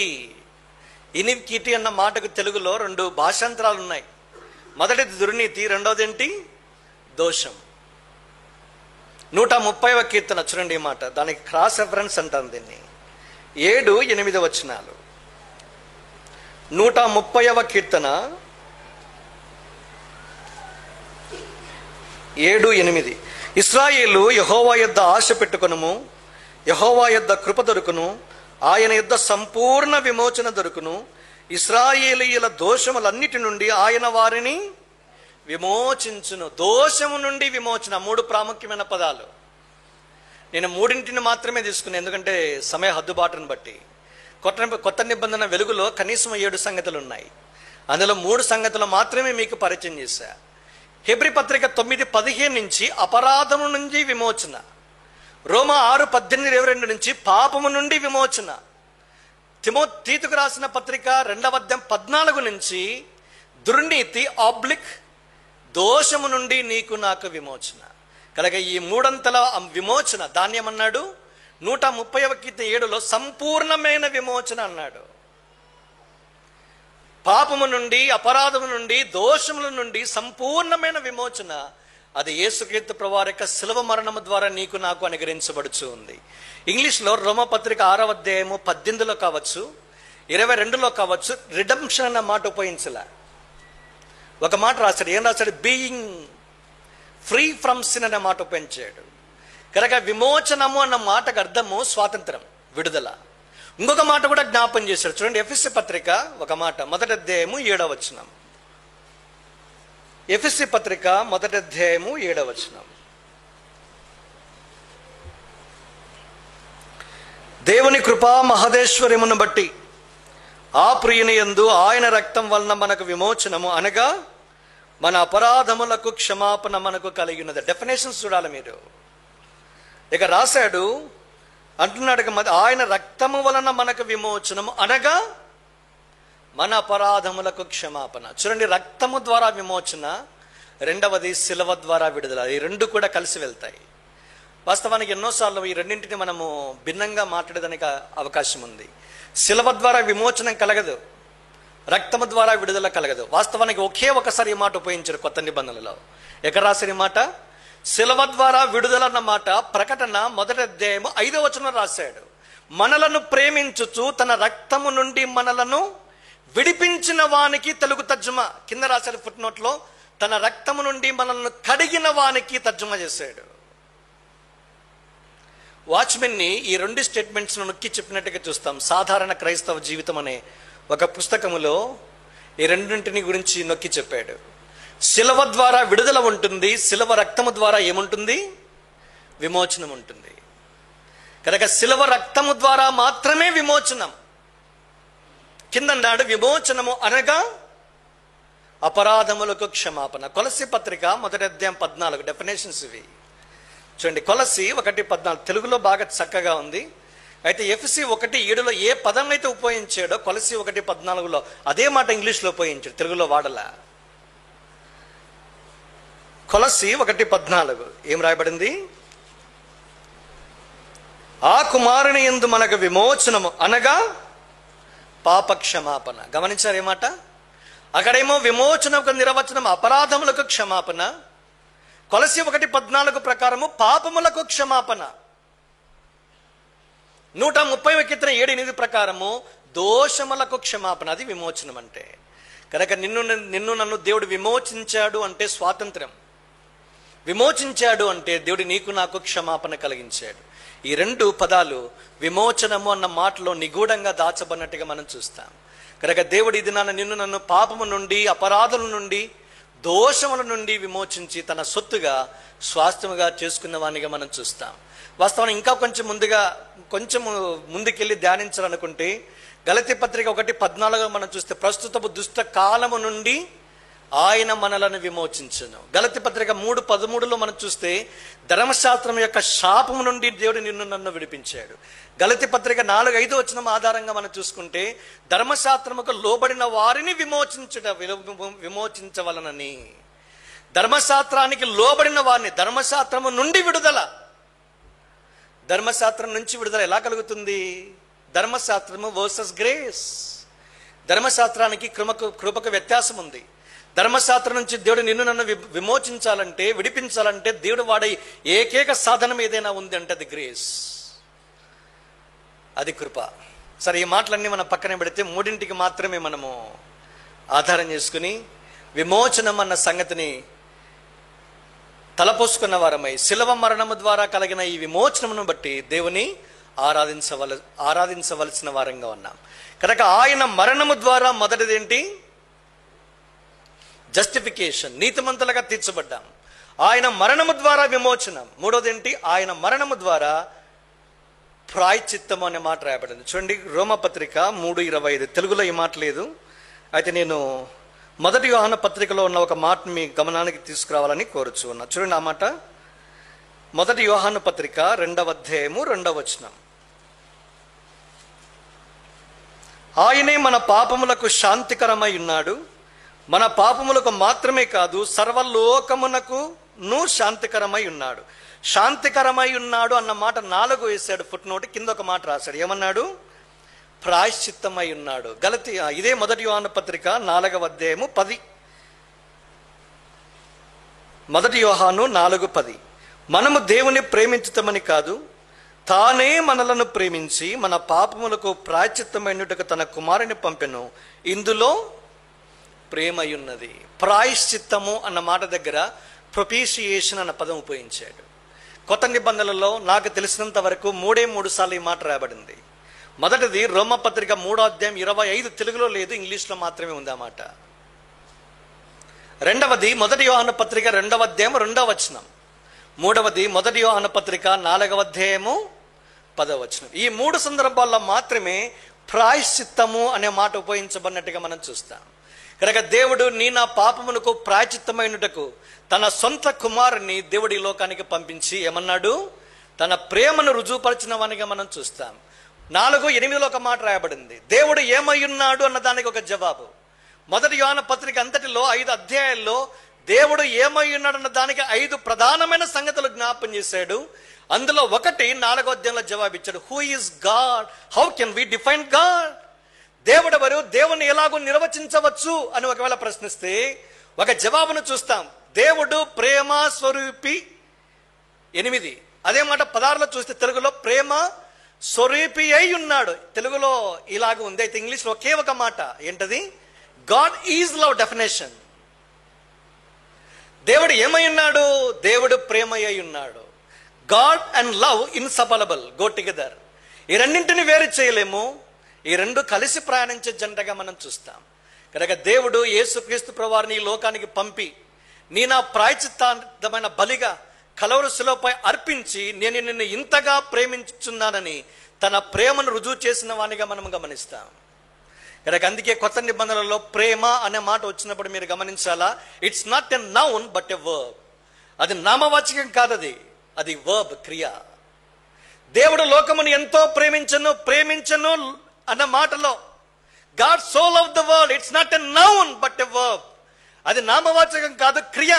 ఇనిక్విటీ అన్న మాటకు తెలుగులో 2 భాషాంతరాలు ఉన్నాయి. మొదటిది దుర్నీతి, రెండోది ఏంటి? దోషం. 130వ కీర్తన చూడండి ఈ మాట. దానికి క్రాస్ రెఫరెన్స్ అంటాం దీన్ని. 7-8 వచనాలు. 130వ కీర్తన 7-8. ఇశ్రాయేలు యెహోవా యొద్ద ఆశ పెట్టుకొనుము, యెహోవా యొద్ద కృప దొరుకును, ఆయన యొద్ద సంపూర్ణ విమోచన దొరుకును. ఇశ్రాయేలీయుల దోషములన్నిటి నుండి ఆయన వారిని విమోచించును. దోషము నుండి విమోచన. 3 ప్రాముఖ్యమైన పదాలు. నేను 3 మాత్రమే తీసుకున్నాను, ఎందుకంటే సమయ హద్దుబాటును బట్టి. కొత్త నిబంధన వెలుగులో కనీసం 7 సంగతులు ఉన్నాయి. అందులో 3 సంగతులు మాత్రమే మీకు పరిచయం చేశా. హెబ్రీ పత్రిక 9:15 నుంచి అపరాధము నుంచి విమోచన. రోమా 6:18-22 నుంచి పాపము నుండి విమోచన. తీతుకు రాసిన పత్రిక 2వ అధ్యాయం 14 నుంచి దుర్నీతి దోషము నుండి నీకు నాకు విమోచన. కనుక ఈ 3 విమోచన. దాన్ని ఏమన్నాడు? 130వ కీర్తన 7లో సంపూర్ణమైన విమోచన అన్నాడు. పాపము నుండి, అపరాధము నుండి, దోషముల నుండి సంపూర్ణమైన విమోచన అది యేసుక్రీస్తు ప్రభువారి యొక్క శిలువ మరణము ద్వారా నీకు నాకు అనుగ్రహించబడుచు ఉంది. ఇంగ్లీష్లో రోమపత్రిక 6వ అధ్యాయము 18లో కావచ్చు, 22లో కావచ్చు, రిడెంప్షన్ అన్న మాట ఉపయోగించలే. ఒక మాట రాశాడు. ఏం రాశాడు? బీయింగ్ ఫ్రీ ఫ్రమ్ సిన్ అనే మాట ఉపయోగించాడు. కనుక విమోచనము అన్న మాటకు అర్థము స్వాతంత్రం, విడుదల. ఇంకొక మాట కూడా జ్ఞాపం చేశాడు. చూడండి, ఎఫెసీ పత్రిక ఒక మాట 1వ అధ్యాయము 7వ వచనం. ఎఫెసీ పత్రిక 1వ అధ్యాయము 7వ వచనం. దేవుని కృపా మహదేశ్వర్యమును బట్టి ఆ ప్రియుని యందు ఆయన రక్తం వలన మనకు విమోచనము, అనగా మన అపరాధములకు క్షమాపణ మనకు కలిగినది. డెఫినేషన్స్ చూడాలి మీరు. ఇక రాశాడు, అంటున్నాడు, ఆయన రక్తము వలన మనకు విమోచనము, అనగా మన అపరాధములకు క్షమాపణ. చూడండి, రక్తము ద్వారా విమోచన, రెండవది శిలువ ద్వారా విడుదల. ఈ 2 కూడా కలిసి వెళ్తాయి. వాస్తవానికి ఎన్నోసార్లు ఈ రెండింటిని మనము భిన్నంగా మాట్లాడేదానికి అవకాశం ఉంది. శిలువ ద్వారా విమోచనం కలగదు, రక్తము ద్వారా విడుదల కలగదు. వాస్తవానికి ఒకే ఒకసారి ఈ మాట ఉపయోగించారు కొత్త నిబంధనలలో. ఎక్కడ రాసిన మాట? శిలువ ద్వారా విడుదల అన్న మాట ప్రకటన 1వ అధ్యాయము 5వ వచనం రాశాడు. మనలను ప్రేమించుచు తన రక్తము నుండి మనలను విడిపించిన వానికి, తెలుగు తర్జుమా కింద రాశాడు ఫుట్ నోట్లో, తన రక్తము నుండి మనల్ని కడిగిన వానికి తర్జుమా చేశాడు. వాచ్మెన్ని ఈ 2 స్టేట్మెంట్స్ నొక్కి చెప్పినట్టుగా చూస్తాం. సాధారణ క్రైస్తవ జీవితం అనే ఒక పుస్తకములో ఈ 2 గురించి నొక్కి చెప్పాడు. శిలువ ద్వారా విడుదల ఉంటుంది, శిలువ రక్తము ద్వారా ఏముంటుంది? విమోచనం ఉంటుంది. కనుక శిలువ రక్తము ద్వారా మాత్రమే విమోచనం. కింద అన్నాడు, విమోచనము అనగా అపరాధములకు క్షమాపణ. కొలస్సీ పత్రిక 1వ అధ్యాయం 14 డెఫినేషన్స్ ఇవి. చూడండి, కొలస్సీ 1:14 తెలుగులో బాగా చక్కగా ఉంది. అయితే ఎఫెసీ 1:7లో ఏ పదం అయితే ఉపయోగించాడో కొలస్సీ 1:14లో అదే మాట ఇంగ్లీష్లో ఉపయోగించాడు, తెలుగులో వాడలా. కొలస్సీ 1:14 ఏం రాయబడింది? ఆ కుమారుని యందు మనకు విమోచనము, అనగా పాప క్షమాపణ. గమనించారు ఏమాట? అక్కడేమో విమోచనకు నిర్వచనం అపరాధములకు క్షమాపణ, కొలస్సీ 1:14 ప్రకారము పాపములకు క్షమాపణ. 130వ కీర్తన 7:8 ప్రకారము దోషములకు క్షమాపణ. అది విమోచనం అంటే. కనుక నిన్ను నన్ను దేవుడు విమోచించాడు అంటే స్వాతంత్రం. విమోచించాడు అంటే దేవుడు నీకు నాకు క్షమాపణ కలిగించాడు. ఈ 2 పదాలు విమోచనము అన్న మాటలో నిగూఢంగా దాచబడినట్టుగా మనం చూస్తాం. కనుక దేవుడు ఇది నిన్ను నన్ను పాపము నుండి, అపరాధముల నుండి, దోషముల నుండి విమోచించి తన సొత్తుగా, స్వాస్థ్యముగా చేసుకున్న వానిగా మనం చూస్తాం. వాస్తవానికి ఇంకా కొంచెం ముందుకెళ్ళి ధ్యానించాలనుకుంటే గలతీ పత్రిక 1:14 మనం చూస్తే, ప్రస్తుతపు దుష్ట కాలము నుండి ఆయన మనలను విమోచించును. గలతీ పత్రిక 3:13 మనం చూస్తే ధర్మశాస్త్రం యొక్క శాపము నుండి దేవుడు నిన్ను నన్ను విడిపించాడు. గలతీ పత్రిక 4:5 వచనం ఆధారంగా మనం చూసుకుంటే ధర్మశాస్త్రముకు లోబడిన వారిని విమోచించవలనని, ధర్మశాస్త్రానికి లోబడిన వారిని, ధర్మశాస్త్రము నుండి విడుదల. ధర్మశాస్త్రం నుంచి విడుదల ఎలా కలుగుతుంది? ధర్మశాస్త్రము వర్సెస్ గ్రేస్. ధర్మశాస్త్రానికి కృపకు వ్యత్యాసం ఉంది. ధర్మశాస్త్రం నుంచి దేవుడు నిన్ను నన్ను విమోచించాలంటే, విడిపించాలంటే దేవుడు వాడే ఏకైక సాధనం ఏదైనా ఉంది అంటే అది గ్రేస్, అది కృప. సరే, ఈ మాటలన్నీ మనం పక్కన పెడితే మూడింటికి మాత్రమే మనము ఆధారం చేసుకుని విమోచనం అన్న సంగతిని తలపోసుకున్న వారమై శిలువ మరణము ద్వారా కలిగిన ఈ విమోచనమును బట్టి దేవుని ఆరాధించవలసిన వారంగా ఉన్నాం. కనుక ఆయన మరణము ద్వారా మొదటిదేంటి? జస్టిఫికేషన్, నీతిమంతులుగా తీర్చబడ్డాం. ఆయన మరణము ద్వారా విమోచనం. మూడోదేంటి? ఆయన మరణము ద్వారా ప్రాయశ్చిత్తము అనే మాట రాయబడింది. చూడండి, రోమపత్రిక 3:25. తెలుగులో ఈ మాట లేదు, అయితే నేను మొదటి యోహాను పత్రికలో ఉన్న ఒక మాటను మీ గమనానికి తీసుకురావాలని కోరుచు ఉన్నా. చూడండి ఆ మాట. మొదటి యోహాను పత్రిక 2వ అధ్యాయము 2వ వచనం. ఆయనే మన పాపములకు శాంతికరమై ఉన్నాడు, మన పాపములకు మాత్రమే కాదు సర్వలోకమునకును శాంతికరమై ఉన్నాడు. శాంతికరమై ఉన్నాడు అన్న మాట 4 వేశాడు ఫుట్ నోట్. కింద ఒక మాట రాశాడు, ఏమన్నాడు? ప్రాయశ్చిత్తమై ఉన్నాడు. ఇదే మొదటి యోహాను పత్రిక 4వ అధ్యాయము 10. మొదటి యోహాను 4:10. మనము దేవుని ప్రేమించుతామని కాదు, తానే మనలను ప్రేమించి మన పాపములకు ప్రాయశ్చిత్తమైనట్టుగా తన కుమారుని పంపెను, ఇందులో ప్రేమయున్నది. ప్రాయశ్చిత్తము అన్న మాట దగ్గర ప్రొపీషియేషన్ అన్న పదం ఉపయోగించాడు. కొత్త నిబంధనలలో నాకు తెలిసినంత వరకు 3 సార్లు ఈ మాట రాయబడింది. మొదటిది రోమపత్రిక 3వ అధ్యాయం 25. తెలుగులో లేదు, ఇంగ్లీష్లో మాత్రమే ఉంది ఆ మాట. రెండవది మొదటి యోహాను పత్రిక 2వ అధ్యాయం 2వ వచనం. మూడవది మొదటి యోహాను పత్రిక 4వ అధ్యాయము 10వ వచనం. ఈ 3 సందర్భాల్లో మాత్రమే ప్రాయశ్చిత్తము అనే మాట ఉపయోగించబడినట్టుగా మనం చూస్తాం. కనుక దేవుడు నా పాపమునకు ప్రాయశ్చిత్తమైనటకు తన సొంత కుమారుని దేవుడి లోకానికి పంపించి ఏమన్నాడు? తన ప్రేమను రుజువుపరిచిన వానిగా మనం చూస్తాం. 4:8 ఒక మాట రాయబడింది, దేవుడు ఏమై ఉన్నాడు అన్న దానికి ఒక జవాబు. మొదటి యోహాను పత్రిక అంతటిలో 5 అధ్యాయాల్లో దేవుడు ఏమై ఉన్నాడు అన్న దానికి 5 ప్రధానమైన సంగతులు జ్ఞాపం చేశాడు. అందులో ఒకటి 4వ అధ్యాయంలో జవాబిచ్చాడు. Who is God? How can we define God? దేవుడు ఎవరు? దేవుని ఎలాగో నిర్వచించవచ్చు అని ఒకవేళ ప్రశ్నిస్తే ఒక జవాబును చూస్తాం. దేవుడు ప్రేమ స్వరూపి 8. అదే మాట 16లో చూస్తే తెలుగులో ప్రేమ స్వరూపి అయి ఉన్నాడు. తెలుగులో ఇలాగ ఉంది, అయితే ఇంగ్లీష్లో ఒకే ఒక మాట ఏంటది? God is love definition. దేవుడు ఏమై ఉన్నాడు? దేవుడు ప్రేమ అయి ఉన్నాడు. God and love inseparable, go together. ఈ రెండింటిని వేరు చేయలేము. ఈ రెండు కలిసి ప్రయాణించే జంటగా మనం చూస్తాం. కనుక దేవుడు యేసుక్రీస్తు ప్రభువారిని ఈ లోకానికి పంపి నా ప్రాయశ్చిత్తమైన బలిగా కలవరి శిలువపై అర్పించి నేను నిన్ను ఇంతగా ప్రేమించుచున్నానని తన ప్రేమను రుజువు చేసిన వానిగా మనం గమనిస్తాం. కనుక అందుకే కొత్త నిబంధనలలో ప్రేమ అనే మాట వచ్చినప్పుడు మీరు గమనించాలా, it's not a noun but a verb. అది నామవాచకం కాదు, అది వర్బ్, క్రియ. దేవుడు లోకమును ఎంతో ప్రేమించను అన్న మాటలో God so love the world, it's not a noun but a verb. అది నామవాచకం కాదు, క్రియ.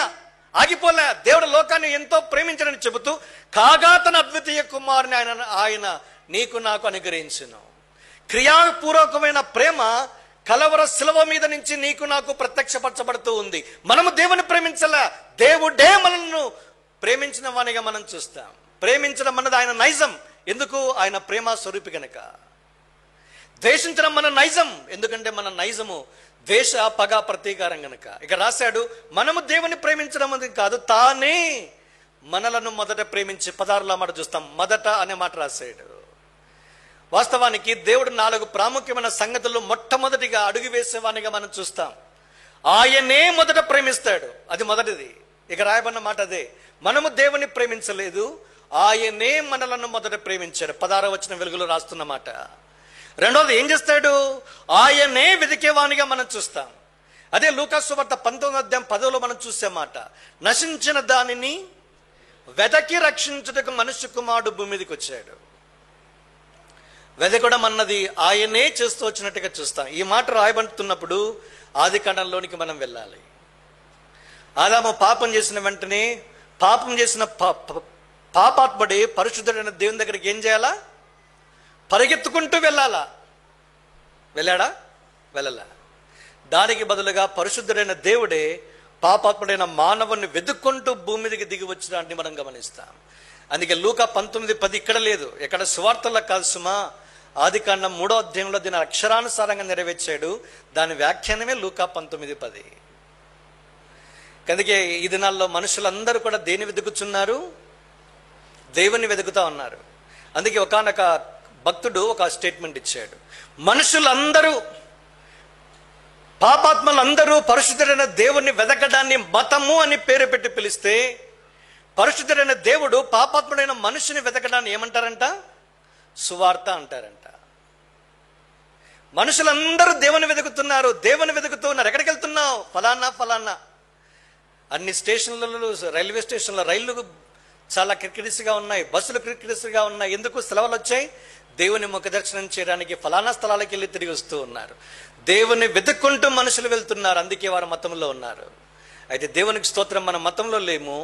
ఆగిపోలే. దేవుడు లోకాన్ని ఎంతో ప్రేమించడని చెబుతూ కాగా తన అద్వితీయ కుమారుని ఆయన నీకు నాకు అనుగ్రహించును. క్రియాపూర్వకమైన ప్రేమ కలవర శిలువ మీద నుంచి నీకు నాకు ప్రత్యక్షపరచబడుతూ ఉంది. మనము దేవుని ప్రేమించలే, దేవుడే మనల్ని ప్రేమించిన వానిగా మనం చూస్తాం. ప్రేమించడం అన్నది ఆయన నైజం. ఎందుకు? ఆయన ప్రేమ స్వరూపి గనక. ద్వేషించడం మన నైజం, ఎందుకంటే మన నైజము ద్వేష పగ ప్రతీకారం గనక. ఇక రాశాడు, మనము దేవుని ప్రేమించడం అనేది కాదు, తానే మనలను మొదట ప్రేమించి 16లో మాట చూస్తాం. మొదట అనే మాట రాశాడు. వాస్తవానికి దేవుడు 4 ప్రాముఖ్యమైన సంగతులు మొట్టమొదటిగా అడుగు వేసేవానిగా మనం చూస్తాం. ఆయనే మొదట ప్రేమిస్తాడు, అది మొదటిది. ఇక రాయబడిన మాట అదే, మనము దేవుని ప్రేమించలేదు, ఆయనే మనలను మొదట ప్రేమించాడు. 16వ వచనం వెలుగులో రాస్తున్న మాట. రెండవది ఏం చేస్తాడు? ఆయనే వెతికేవానిగా మనం చూస్తాం. అదే లూకా సువార్త 19:10 మనం చూసే మాట, నశించిన దానిని వెదకి రక్షించుటకు మనుష్య కుమారుడు భూమి మీదకి వచ్చాడు. వెదకడం అన్నది ఆయనే చేస్తూ వచ్చినట్టుగా చూస్తాం. ఈ మాట రాయబడుతున్నప్పుడు ఆది కాండంలోనికి మనం వెళ్ళాలి. ఆదాము పాపం చేసిన వెంటనే పాపం చేసిన పాపాత్ముడే పరిశుద్ధుడైన దేవుని దగ్గరికి ఏం చేయాలా? పరిగెత్తుకుంటూ వెళ్ళాలా? వెళ్ళాడా? వెళ్ళలా. దానికి బదులుగా పరిశుద్ధుడైన దేవుడే పాపాత్ముడైన మానవుని వెతుక్కుంటూ భూమి మీదకి దిగి వచ్చినాన్ని మనం గమనిస్తాం. అందుకే లూకా 19:10 ఇక్కడ లేదు, ఎక్కడ సువార్తల్లో కాదు సుమా, ఆది కాండం 3వ అధ్యాయంలో దీని అక్షరానుసారంగా నెరవేర్చాడు. దాని వ్యాఖ్యానమే లూకా 19:10. అందుకే ఈ దినాల్లో మనుషులందరూ కూడా దేని వెతుకుతున్నారు? దేవుని వెతుకుతా ఉన్నారు. అందుకే ఒకానొక భక్తుడు ఒక స్టేట్మెంట్ ఇచ్చాడు, మనుషులందరూ పాపాత్మలందరూ పరిశుద్ధుడైన దేవుణ్ణి వెతకడాన్ని మతము అని పేరు పెట్టి పిలిస్తే, పరిశుద్ధుడైన దేవుడు పాపాత్ముడైన మనుషుని వెతకడాన్ని ఏమంటారంట? సువార్త అంటారంట. మనుషులందరూ దేవుని వెతుకుతున్నారు, దేవుని వెతుకుతూ ఉన్నారు. ఎక్కడికి వెళ్తున్నావు? ఫలానా ఫలానా. అన్ని స్టేషన్లలో, రైల్వే స్టేషన్లో రైళ్లు చాలా క్రికెటిస్గా ఉన్నాయి, బస్సులు క్రికెటిస్గా ఉన్నాయి. ఎందుకు? సెలవులు వచ్చాయి, దేవుని ముఖ దర్శనం చేయడానికి ఫలానా స్థలాలకు వెళ్ళి తిరిగి వస్తూ ఉన్నారు. దేవుని వెతుక్కుంటూ మనుషులు వెళ్తున్నారు, అందుకే వారు మతంలో ఉన్నారు. అయితే దేవునికి స్తోత్రం, మన మతంలో లేము.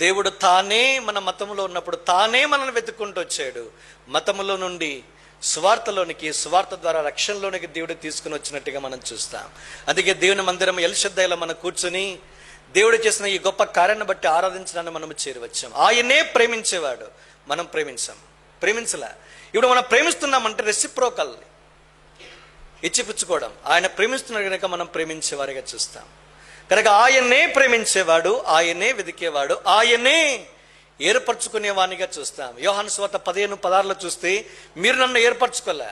దేవుడు తానే మన మతంలో ఉన్నప్పుడు తానే మనల్ని వెతుక్కుంటూ వచ్చాడు. మతములో నుండి సువార్తలోనికి, సువార్త ద్వారా రక్షణలోనికి దేవుడు తీసుకుని వచ్చినట్టుగా మనం చూస్తాం. అందుకే దేవుని మందిరం ఎల్ షద్దైలో మనం కూర్చొని దేవుడు చేసిన ఈ గొప్ప కార్యాన్ని బట్టి ఆరాధించడానికి మనం చేరవచ్చాం. ఆయనే ప్రేమించేవాడు, మనం ప్రేమించలే. ఇప్పుడు మనం ప్రేమిస్తున్నామంటే రెసిప్రోకల్, ఇచ్చిపుచ్చుకోవడం. ఆయన ప్రేమిస్తున్నాడు కనుక మనం ప్రేమించేవారిగా చూస్తాం. కనుక ఆయన్నే ప్రేమించేవాడు, ఆయనే వెతికేవాడు, ఆయనే ఏర్పరచుకునేవానిగా చూస్తాం. యోహాను సువార్త 15:16 చూస్తే, మీరు నన్ను ఏర్పరచుకోలే,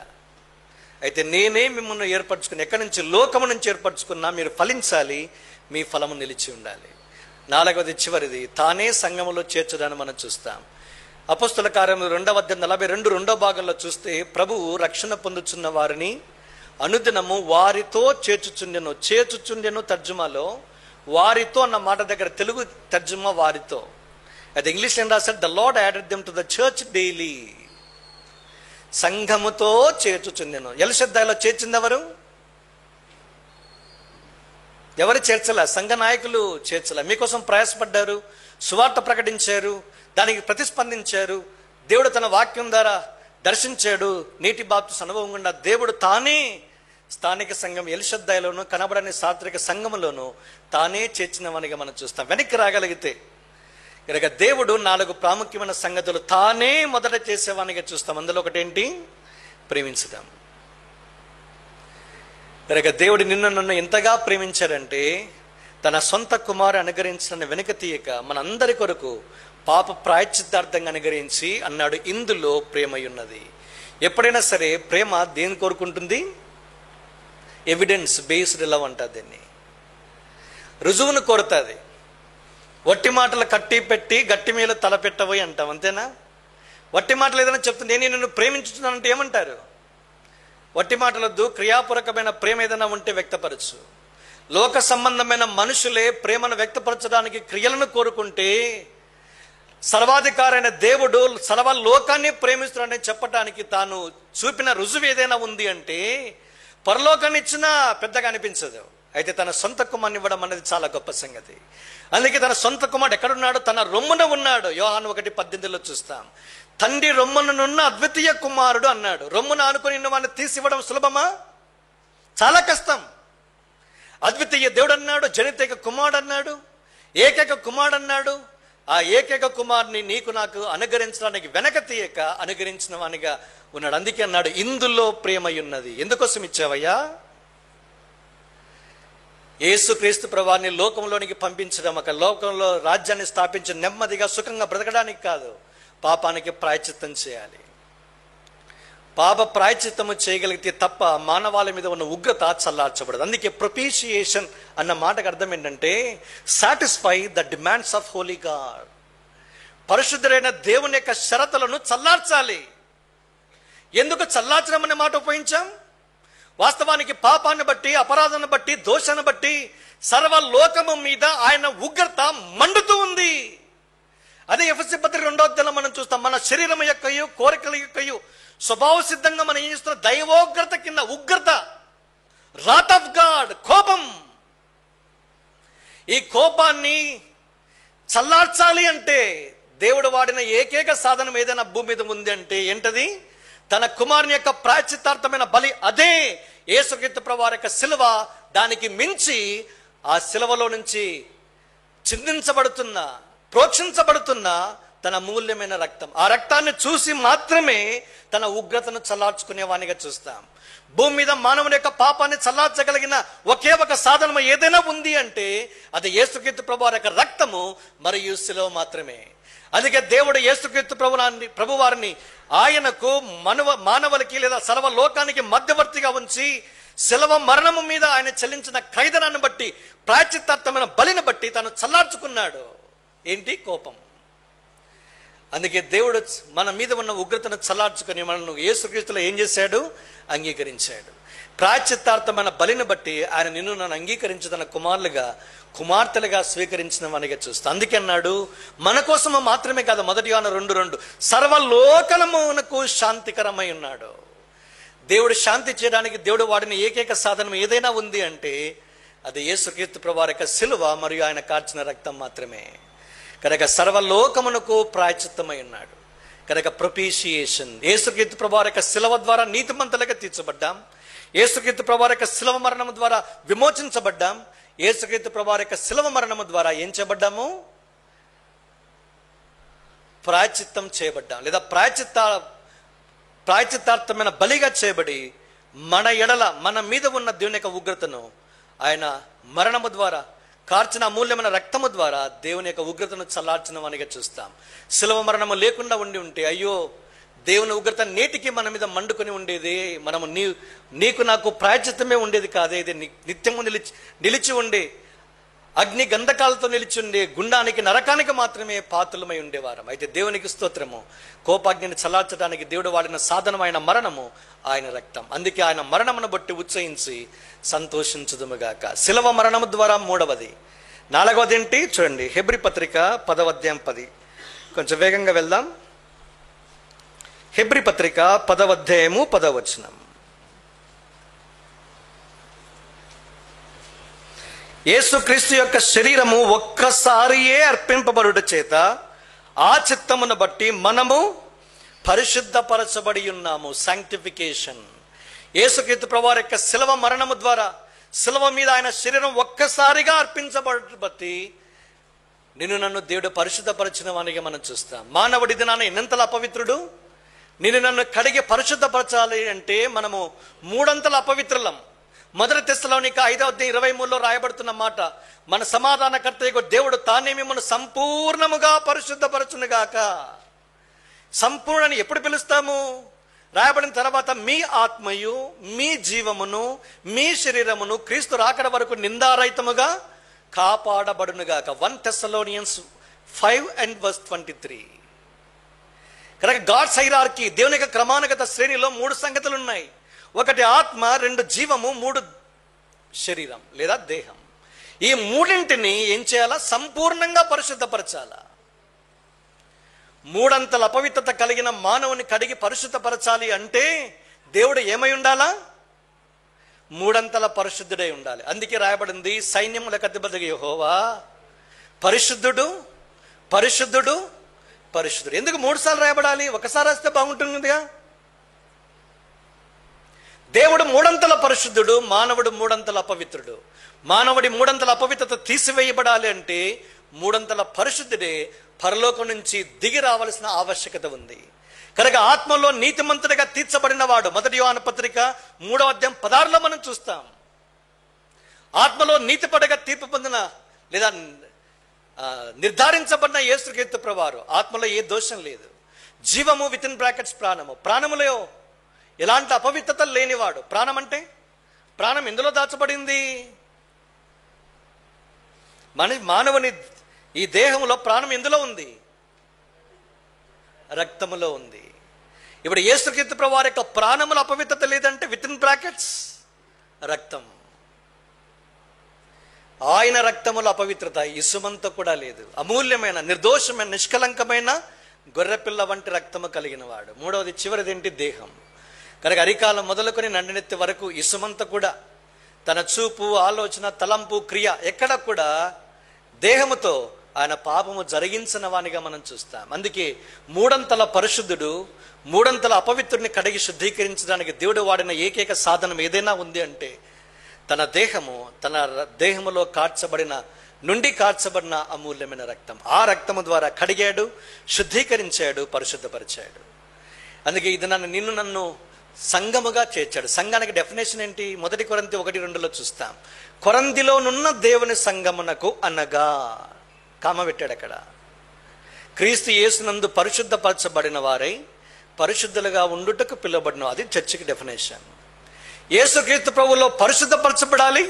అయితే నేనే మిమ్మల్ని ఏర్పరచుకుని, ఎక్కడి నుంచి? లోకము నుంచి ఏర్పరచుకున్నా. మీరు ఫలించాలి, మీ ఫలము నిలిచి ఉండాలి. 4వది చివరిది, తానే సంఘములో చేర్చడాన్ని మనం చూస్తాం. అపోస్తుల కార్యములు 2:42 రెండో భాగంలో చూస్తే, ప్రభువు రక్షణ పొందుచున్న వారిని అనుదినము వారితో చేర్చుచుండెను తర్జుమాలో వారితో అన్న మాట దగ్గర తెలుగు తర్జుమా వారితో. అది ఇంగ్లీష్ ఏం రాశారు? The Lord added them to the church daily. సంఘముతో చేర్చుచుండెను. ఎల్ షద్దైలో చేర్చింది ఎవరు? ఎవరు చేర్చలే? సంఘ నాయకులు చేర్చలే. మీకోసం ప్రయాసపడ్డారు, సువార్త ప్రకటించారు, దానికి ప్రతిస్పందించారు. దేవుడు తన వాక్యం ద్వారా దర్శించాడు. నీటి బాప్తిస్మం అనుభవం గుండా దేవుడు తానే స్థానిక సంఘం ఎల్ షద్దైలోను, కనబడని సాత్విక సంఘములోను తానే చేర్చినవనిగా మనం చూస్తాం. వెనక్కి రాగలిగితే కనుక దేవుడు 4 ప్రాముఖ్యమైన సంగతులు తానే మొదట చేసేవానిగా చూస్తాం. అందులో ఒకటేంటి? ప్రేమించడం. కనుక దేవుడు నన్ను ఎంతగా ప్రేమించాడంటే తన సొంత కుమారు అనుగ్రహించిన వెనుక తీయక మనందరి కొరకు పాప ప్రాయశ్చిత్తార్థంగా అనుగ్రహించి అన్నాడు, ఇందులో ప్రేమ ఉన్నది. ఎప్పుడైనా సరే ప్రేమ దేని కోరుకుంటుంది? ఎవిడెన్స్ బేస్డ్ లవ్ అంటారు దీన్ని. రుజువును కోరుతుంది. వట్టి మాటలు కట్టి పెట్టి గట్టి మీద తలపెట్టబోయి అంటాం, అంతేనా? వట్టి మాటలు ఏదైనా చెప్తుంది, నేను నిన్ను ప్రేమించుతున్నానంటే ఏమంటారు? వట్టి మాటలొద్దు, క్రియాపూర్వకమైన ప్రేమ ఏదైనా ఉంటే వ్యక్తపరచు. లోక సంబంధమైన మనుషులే ప్రేమను వ్యక్తపరచడానికి క్రియలను కోరుకుంటే, సర్వాధికారైన దేవుడు సర్వలోకాన్ని ప్రేమిస్తున్నాడని చెప్పడానికి తాను చూపిన రుజువు ఏదైనా ఉంది అంటే పరలోకాన్ని ఇచ్చినా పెద్దగా అనిపించదు. అయితే తన సొంత కుమారుని ఇవ్వడం అనేది చాలా గొప్ప సంగతి. అందుకే తన సొంత కుమారుడు ఎక్కడున్నాడు? తన రొమ్మున ఉన్నాడు. యోహాను 1:18 చూస్తాం. తండ్రి రొమ్మునున్న అద్వితీయ కుమారుడు అన్నాడు. రొమ్మున ఆనుకుని వాడిని తీసివ్వడం సులభమా? చాలా కష్టం. అద్వితీయ దేవుడు అన్నాడు, జనితైక కుమారుడు అన్నాడు, ఏకైక కుమారుడు అన్నాడు. ఆ ఏకైక కుమారుని నీకు నాకు అనుగ్రహించడానికి వెనక తీయక అనుగ్రహించిన వానిగా ఉన్నాడు. అందుకే అన్నాడు, ఇందులో ప్రేమ ఉన్నది. ఎందుకోసం ఇచ్చావయ్యా? యేసుక్రీస్తు ప్రభువాన్ని లోకంలోనికి పంపించడం, ఒక లోకంలో రాజ్యాన్ని స్థాపించి నెమ్మదిగా సుఖంగా బ్రతకడానికి కాదు, పాపానికి ప్రాయశ్చిత్తం చేయాలి. పాప ప్రాయశ్చిత్తము చేయగలిగితే తప్ప మానవాళి మీద ఉన్న ఉగ్రత చల్లార్చబడదు. అందుకే ప్రొపీషియేషన్ అన్న మాటకు అర్థం ఏంటంటే satisfy the demands of Holi God. పరిశుద్ధుడైన దేవుని యొక్క షరతులను చల్లార్చాలి. ఎందుకు చల్లార్చడం అనే మాట ఉపయోగించాం? వాస్తవానికి పాపాన్ని బట్టి, అపరాధాన్ని బట్టి, దోషాన్ని బట్టి సర్వలోకము మీద ఆయన ఉగ్రత మండుతూ ఉంది. అదే ఎఫెసీ పత్రిక 2వ అధ్యాయంలో మనం చూస్తాం. మన శరీరం యొక్కయు కోరికల యొక్కయు స్వభావ సిద్ధంగా మనం ఏం చేస్తున్న దైవోగ్రత కింద, ఉగ్రత, రాత్ ఆఫ్ గాడ్, కోపం. ఈ కోపాన్ని చల్లార్చాలి అంటే దేవుడు వాడిన ఏకైక సాధనం ఏదైనా భూమి మీద ఉంది అంటే ఏంటది? తన కుమారుని యొక్క ప్రాయశ్చిత్తార్థమైన బలి. అదే యేసుక్రీస్తు ప్రభువారి యొక్క శిలువ. దానికి మించి ఆ శిలువలో నుంచి చిందించబడుతున్న, ప్రోక్షించబడుతున్న తన మూల్యమైన రక్తం. ఆ రక్తాన్ని చూసి మాత్రమే తన ఉగ్రతను చల్లార్చుకునేవానిగా చూస్తాం. భూమి మీద మానవుని యొక్క పాపాన్ని చల్లార్చగలిగిన ఒకే ఒక సాధనం ఏదైనా ఉంది అంటే అది యేసుక్రీస్తు ప్రభువారి యొక్క రక్తము మరియు శిలువ మాత్రమే. అందుకే దేవుడు యేసుక్రీస్తు ప్రభువారిని ఆయనకు మానవులకి లేదా సర్వలోకానికి మధ్యవర్తిగా ఉంచి శిలువ మరణము మీద ఆయన చెల్లించిన ఖైదనాన్ని బట్టి, ప్రాయశ్చిత్తార్థమైన బలిని బట్టి తను చల్లార్చుకున్నాడు. ఏంటి? కోపం. అందుకే దేవుడు మన మీద ఉన్న ఉగ్రతను చల్లార్చుకుని మనను యేసుక్రీస్తులో ఏం చేశాడు? అంగీకరించాడు. ప్రాయశ్చిత్తార్థమైన బలిని బట్టి ఆయన నిన్ను నన్ను అంగీకరించి తన కుమార్తెలుగా స్వీకరించిన వానిగా చూస్తా. అందుకే అన్నాడు, మన కోసము మాత్రమే కాదు, 1 యోహాను 2:2 సర్వలోకమునకు శాంతికరమై ఉన్నాడు. దేవుడు శాంతి చేయడానికి దేవుడు వాడిన ఏకైక సాధనం ఏదైనా ఉంది అంటే అది యేసుక్రీస్తు ప్రభువారి యొక్క శిలువ మరియు ఆయన కార్చిన రక్తం మాత్రమే. కనుక సర్వలోకమునకు ప్రాయశ్చిత్తమై ఉన్నాడు. కనుక ప్రొపీషియేషన్, యేసుక్రీస్తు ప్రభువారి యొక్క శిలువ ద్వారా నీతిమంతులుగా తీర్చబడ్డాం. యేసుక్రీస్తు ప్రభువారి యొక్క శిలువ మరణము ద్వారా విమోచించబడ్డాం. యేసుక్రీస్తు ప్రభువారి యొక్క శిలువ మరణము ద్వారా ఏం చేయబడ్డాము? ప్రాయశ్చిత్తం చేయబడ్డాం, లేదా ప్రాయశ్చిత్తార్థమైన బలిగా చేయబడి మన మీద ఉన్న దేవుని యొక్క ఉగ్రతను ఆయన మరణము ద్వారా కార్చిన అమూల్యమైన రక్తము ద్వారా దేవుని యొక్క ఉగ్రతను చల్లార్చిన వానిగా చూస్తాం. శిలువ మరణము లేకుండా ఉంటే అయ్యో దేవుని ఉగ్రత నేటికి మన మీద మండుకొని ఉండేది. మనము నీకు నాకు ప్రాయశ్చిత్తమే ఉండేది కాదే. ఇది నిత్యము నిలిచి ఉండే అగ్ని గంధకాలతో నిలిచి ఉండే గుండానికి, నరకానికి మాత్రమే పాత్రలమై ఉండేవారం. అయితే దేవునికి స్తోత్రము, కోపాగ్నిని చల్లార్చడానికి దేవుడు వాడిన సాధనమైన మరణము ఆయన రక్తం. అందుకే ఆయన మరణమును బట్టి ఉత్సహించి సంతోషించుదుముగాక. శిలువ మరణము ద్వారా 3వది. 4వది ఏంటి చూడండి, హెబ్రీ పత్రిక 10వ అధ్యాయం 10. కొంచెం వేగంగా వెళ్దాం. హెబ్రీ పత్రిక 10వ అధ్యాయము 10వ వచనం. యేసుక్రీస్తు యొక్క శరీరము ఒక్కసారియే అర్పింపబడుట చేత ఆ చిత్తమును బట్టి మనము పరిశుద్ధపరచబడి ఉన్నాము. సాంక్టిఫికేషన్. యేసుక్రీస్తు ప్రభువారి యొక్క శిలువ మరణము ద్వారా, శిలువ మీద ఆయన శరీరం ఒక్కసారిగా అర్పించబడుట బట్టి నిన్ను నన్ను దేవుడు పరిశుద్ధపరచిన వానిగా మనం చూస్తాం. మానవుడి దినాన ఎన్నంతల అపవిత్రుడు. నిన్ను నన్ను కడిగి పరిశుద్ధపరచాలి అంటే మనము 3 అపవిత్రులం. 1 తెస్సలోనిక 5వ అధ్యాయం 23లో రాయబడుతున్న మాట, మన సమాధానకర్త దేవుడు తానే మిమ్మల్ని సంపూర్ణముగా పరిశుద్ధపరచునుగాక. సంపూర్ణని ఎప్పుడు పిలుస్తాము? రాయబడిన తర్వాత మీ ఆత్మయు, మీ జీవమును, మీ శరీరమును క్రీస్తు రాకడ వరకు నిందారహితముగా కాపాడబడునుగాక. 1 Thessalonians 5:23. కనుక గాడ్స్ హైరార్కీ, దేవుని యొక్క క్రమానుగత శ్రేణిలో 3 సంగతులు ఉన్నాయి. 1 ఆత్మ, 2 జీవము, 3 శరీరం లేదా దేహం. ఈ 3ంటిని ఏం చేయాలా? సంపూర్ణంగా పరిశుద్ధపరచాలా. 3 అపవిత్రత కలిగిన మానవుని కడిగి పరిశుద్ధపరచాలి అంటే దేవుడు ఏమై ఉండాలా? 3 పరిశుద్ధుడై ఉండాలి. అందుకే రాయబడింది, సైన్యములకు అధిపతిగా యెహోవా పరిశుద్ధుడు, పరిశుద్ధుడు, పరిశుద్ధుడు. ఎందుకు 3 సార్లు రాయబడాలి? ఒకసారి రాస్తే బాగుంటుందిగా. దేవుడు 3 పరిశుద్ధుడు, మానవుడు 3 అపవిత్రుడు. మానవుడి 3 అపవిత్రత తీసివేయబడాలి అంటే 3 పరిశుద్ధుడే పరలోకం నుంచి దిగి రావాల్సిన ఆవశ్యకత ఉంది. కనుక ఆత్మలో నీతిమంతుడిగా తీర్చబడిన వాడు 1 యోహాను పత్రిక 3వ అధ్యాయం 16లో మనం చూస్తాం. ఆత్మలో నీతిపడగా తీర్పు పొందిన లేదా నిర్ధారించబడిన యేసుక్రీస్తు ప్రభువారు ఆత్మలో ఏ దోషం లేదు. జీవము (బ్రాకెట్స్) ప్రాణము. ప్రాణములో ఎలాంటి అపవిత్రత లేనివాడు. ప్రాణం అంటే ప్రాణం ఎందులో దాచబడింది? మానవుని ఈ దేహంలో ప్రాణం ఎందులో ఉంది? రక్తములో ఉంది. ఇప్పుడు యేసుక్రీస్తు ప్రభువారి యొక్క ప్రాణముల అపవిత్రత లేదంటే (బ్రాకెట్స్) రక్తం. ఆయన రక్తములో అపవిత్రత ఇసుమంత కూడా లేదు. అమూల్యమైన, నిర్దోషమైన, నిష్కలంకమైన గొర్రెపిల్ల వంటి రక్తము కలిగిన వాడు. మూడవది, చివరిదేంటి? దేహం. కనుక అరికాలం మొదలుకొని నండినెత్తి వరకు ఇసుమంత కూడా తన చూపు, ఆలోచన, తలంపు, క్రియ ఎక్కడ కూడా దేహముతో ఆయన పాపము జరిగించిన వానిగా మనం చూస్తాం. అందుకే మూడంతల పరిశుద్ధుడు, మూడంతల అపవిత్రుడిని కడిగి శుద్ధీకరించడానికి దేవుడు వాడిన ఏకైక సాధనం ఏదైనా ఉంది అంటే తన దేహము, తన దేహములో కార్చబడిన అమూల్యమైన రక్తం. ఆ రక్తము ద్వారా కడిగాడు, శుద్ధీకరించాడు, పరిశుద్ధపరిచాడు. అందుకే ఇది నన్ను సంఘముగా చేర్చాడు. సంఘానికి డెఫినేషన్ ఏంటి? 1 కొరింథీ 1:2 చూస్తాం. కొరంథీలోనున్న దేవుని సంఘమునకు అనగా, కామ పెట్టాడు అక్కడ, క్రీస్తు యేసునందు పరిశుద్ధపరచబడిన వారై పరిశుద్ధులుగా ఉండుటకు పిలువబడిన. అది చర్చికి డెఫినేషన్. యేసుక్రీస్తు ప్రభువులో పరిశుద్ధపరచబడాలి,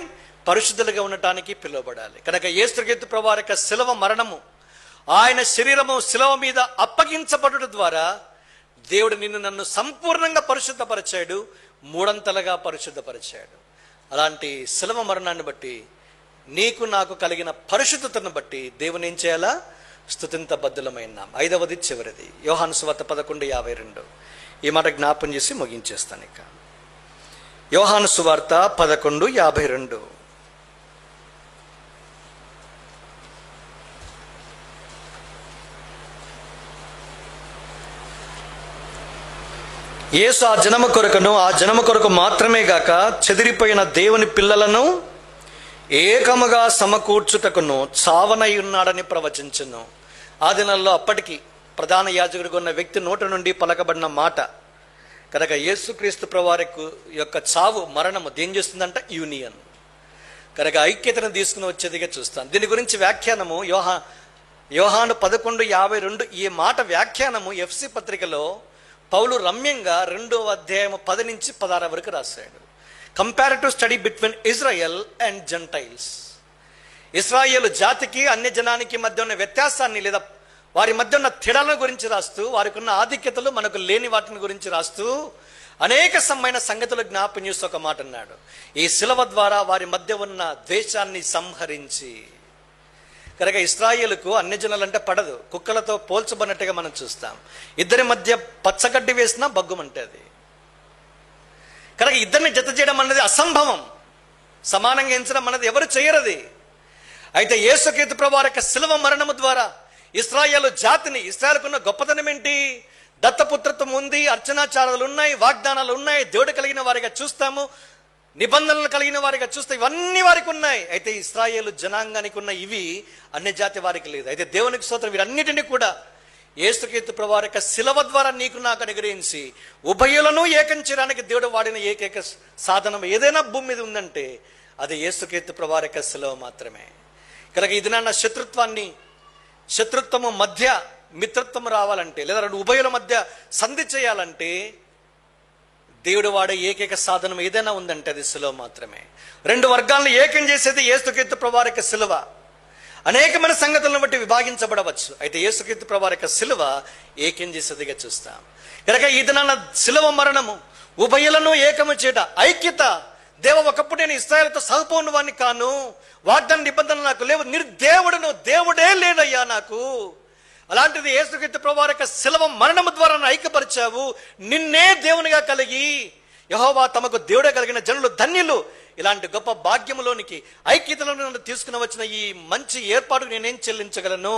పరిశుద్ధులుగా ఉండటానికి పిలువబడాలి. కనుక యేసుక్రీస్తు ప్రభువు యొక్క శిలువ మరణము, ఆయన శరీరము శిలువ మీద అప్పగించబడుట ద్వారా దేవుడు నన్ను సంపూర్ణంగా పరిశుద్ధపరిచాడు, మూడంతలుగా పరిశుద్ధపరిచాడు. అలాంటి శిలువ మరణాన్ని బట్టి, నీకు నాకు కలిగిన పరిశుద్ధతను బట్టి దేవుని ఏం చేయాలా? స్తుతించబద్ధులమైనాం. 5వది, చివరిది, యోహాను సువార్త 11:52. ఈ మాట జ్ఞాపం చేసి ముగించేస్తాను. ఇక యోహాను సువార్త 11:52. యేసు ఆ జనము కొరకు మాత్రమే గాక చెదిరిపోయిన దేవుని పిల్లలను ఏకముగా సమకూర్చుటకును చావనై ఉన్నాడని ప్రవచించును. ఆ దినాల్లో అప్పటికి ప్రధాన యాజకుడిగా ఉన్న వ్యక్తి నోట నుండి పలకబడిన మాట. కనుక యేసుక్రీస్తు ప్రభువారి యొక్క చావు, మరణము దేం చేస్తుందంట? యూనియన్. కనుక ఐక్యతను తీసుకుని వచ్చేదిగా చూస్తాం. దీని గురించి వ్యాఖ్యానము యోహాను 11:52. ఈ మాట వ్యాఖ్యానము ఎఫ్సి పత్రికలో పౌలు రమ్యంగా 2:10-16 వరకు రాశాడు. Comparative study between Israel and Gentiles. ఇశ్రాయేలు జాతికి అన్య జనానికి మధ్య ఉన్న వ్యత్యాసాన్ని, లేదా వారి మధ్య ఉన్న తేడాల గురించి రాస్తూ, వారికి ఉన్న ఆధిక్యతలు మనకు లేని వాటిని గురించి రాస్తూ అనేక సంగతులు జ్ఞాపం చేస్తూ ఒక మాట అన్నాడు. ఈ శిలువ ద్వారా వారి మధ్య ఉన్న ద్వేషాన్ని సంహరించి. కనుక ఇశ్రాయేలుకు అన్య జనాలంటే పడదు. కుక్కలతో పోల్చబడినట్టుగా మనం చూస్తాం. ఇద్దరి మధ్య పచ్చగడ్డి వేసినా బగ్గుమంటే అది. కనుక ఇద్దరిని జత చేయడం అన్నది అసంభవం. సమానంగా ఎంచడం అన్నది ఎవరు చేయరది. అయితే యేసుక్రీస్తు ప్రభువారి యొక్క శిలువ మరణము ద్వారా ఇశ్రాయేలు జాతిని, ఇశ్రాయేలుకున్న గొప్పతనం ఏంటి? దత్తపుత్రత్వం ఉంది, అర్చనాచారాలు ఉన్నాయి, వాగ్దానాలు ఉన్నాయి, దేవుడు కలిగిన వారిగా చూస్తాము, నిబంధనలు కలిగిన వారిగా చూస్తే ఇవన్నీ వారికి ఉన్నాయి. అయితే ఇశ్రాయేలు జనాంగానికి ఉన్న ఇవి అన్య జాతి వారికి లేదు. అయితే దేవునికి స్తోత్రం, వీరన్నిటినీ కూడా యేసుక్రీస్తు ప్రభువారి యొక్క శిలువ ద్వారా నీకు నాకు అనుగ్రహించి ఉభయులను ఏకం చేయడానికి దేవుడు వాడిన ఏకైక సాధనం ఏదైనా భూమి మీద ఉందంటే అది యేసుక్రీస్తు ప్రభువారి యొక్క శిలువ మాత్రమే. కనుక ఇది నా శత్రుత్వము మధ్య మిత్రత్వం రావాలంటే, లేదా రెండు ఉభయుల మధ్య సంధి చేయాలంటే దేవుడు వాడే ఏకైక సాధనం ఏదైనా ఉందంటే అది శిలువ మాత్రమే. రెండు వర్గాలను ఏకం చేసేది యేసుక్రీస్తు ప్రభువారి యొక్క శిలువ. అనేకమైన సంగతులను బట్టి విభాగించబడవచ్చు. అయితే యేసుక్రీస్తు ప్రభువారి యొక్క శిలువ ఏకం చేసేదిగా చూస్తాం. కనుక ఇది నా శిలువ మరణము ఉభయులను ఏకము చేయట, ఐక్యత. ఒకప్పుడు నేను ఇశ్రాయేలుతో సహపోను వాడిని కాను, వాగ్దాన నిబంధనలు నాకు లేవు, నిర్దేవుడును, దేవుడే లేదయ్యా నాకు. అలాంటిది యేసుక్రీస్తు ప్రభువారి యొక్క శిలువ మరణము ద్వారా ఐక్యపరిచావు. నిన్నే దేవునిగా కలిగి యెహోవా తమకు దేవుడే కలిగిన జనులు ధన్యులు. ఇలాంటి గొప్ప భాగ్యములోనికి, ఐక్యతలో నన్ను తీసుకుని వచ్చిన ఈ మంచి ఏర్పాటుకు నేనేం చెల్లించగలను?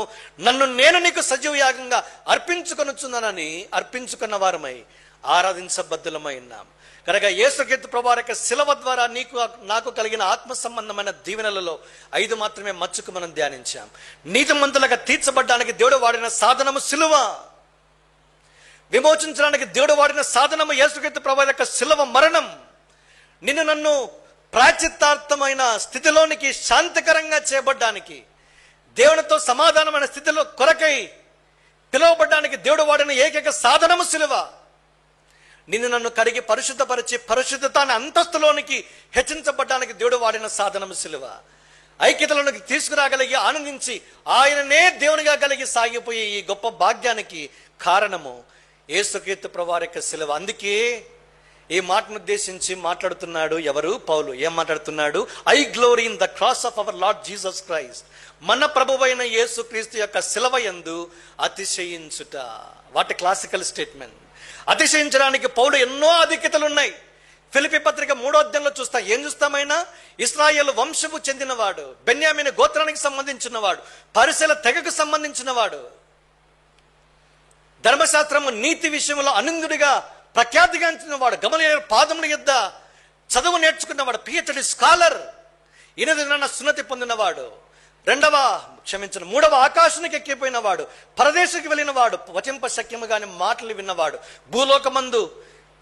నేను నీకు సజీవ యాగంగా అర్పించుకొనుచున్నానని అర్పించుకున్న వారమై ఆరాధించబద్ధులమై ఉన్నాం. కనుక యేసుక్రీస్తు ప్రభువారి యొక్క శిలువ ద్వారా నీకు నాకు కలిగిన ఆత్మ సంబంధమైన దీవెనలలో 5 మాత్రమే మచ్చుకు మనం ధ్యానించాం. నీతిమంతులుగా తీర్చబడ్డానికి దేవుడు వాడిన సాధనము శిలువ. విమోచించడానికి దేవుడు వాడిన సాధనము యేసుక్రీస్తు ప్రభువారి యొక్క శిలువ మరణం. నన్ను ప్రాచిత్తార్థమైన స్థితిలోనికి, శాంతికరంగా చేయబడ్డానికి, దేవునితో సమాధానమైన స్థితిలో కొరకై పిలువబడ్డానికి దేవుడు వాడిన ఏకైక సాధనము శిలువ. నన్ను కడిగి పరిశుద్ధపరిచి పరిశుద్ధతాన్ని అంతస్తులోనికి హెచ్చించబడ్డానికి దేవుడు వాడిన సాధనము శిలువ. ఐక్యతలోనికి తీసుకురాగలిగి ఆనందించి ఆయననే దేవునిగా కలిగి సాగిపోయే ఈ గొప్ప భాగ్యానికి కారణము యేసుక్రీస్తు ప్రభువారి యొక్క శిలువ. అందుకే ఈ మాటను ఉద్దేశించి మాట్లాడుతున్నాడు ఎవరు? పౌలు. ఏం మాట్లాడుతున్నాడు? I glory in the cross of our Lord Jesus Christ. మన ప్రభువైన యేసుక్రీస్తు యొక్క శిలువ యందు అతిశయించుట. What classical statement. అతిశయించడానికి పౌలు ఎన్నో అధిక్యతలు ఉన్నాయి. ఫిలిప్పీ పత్రిక 3వ అధ్యాయంలో చూస్తాం. ఏం చూస్తామైనా? ఇశ్రాయేలు వంశము చెందినవాడు, బెన్యామీను గోత్రానికి సంబంధించినవాడు, పరిసెల తెగకు సంబంధించినవాడు, ధర్మశాస్త్రము నీతి విషయంలో అనిందుడిగా ప్రఖ్యాతిగాంచినవాడు, గమలీయేలు పాదముల యొద్ద చదువు నేర్చుకున్నవాడు, పిహెచ్డి స్కాలర్, ఈయన సున్నతి పొందినవాడు, 3వ ఆకాశానికి ఎక్కిపోయినవాడు, పరదేశకు వెళ్ళిన వాడు, వచింప శక్యముగాని మాటలు విన్నవాడు, భూలోకమందు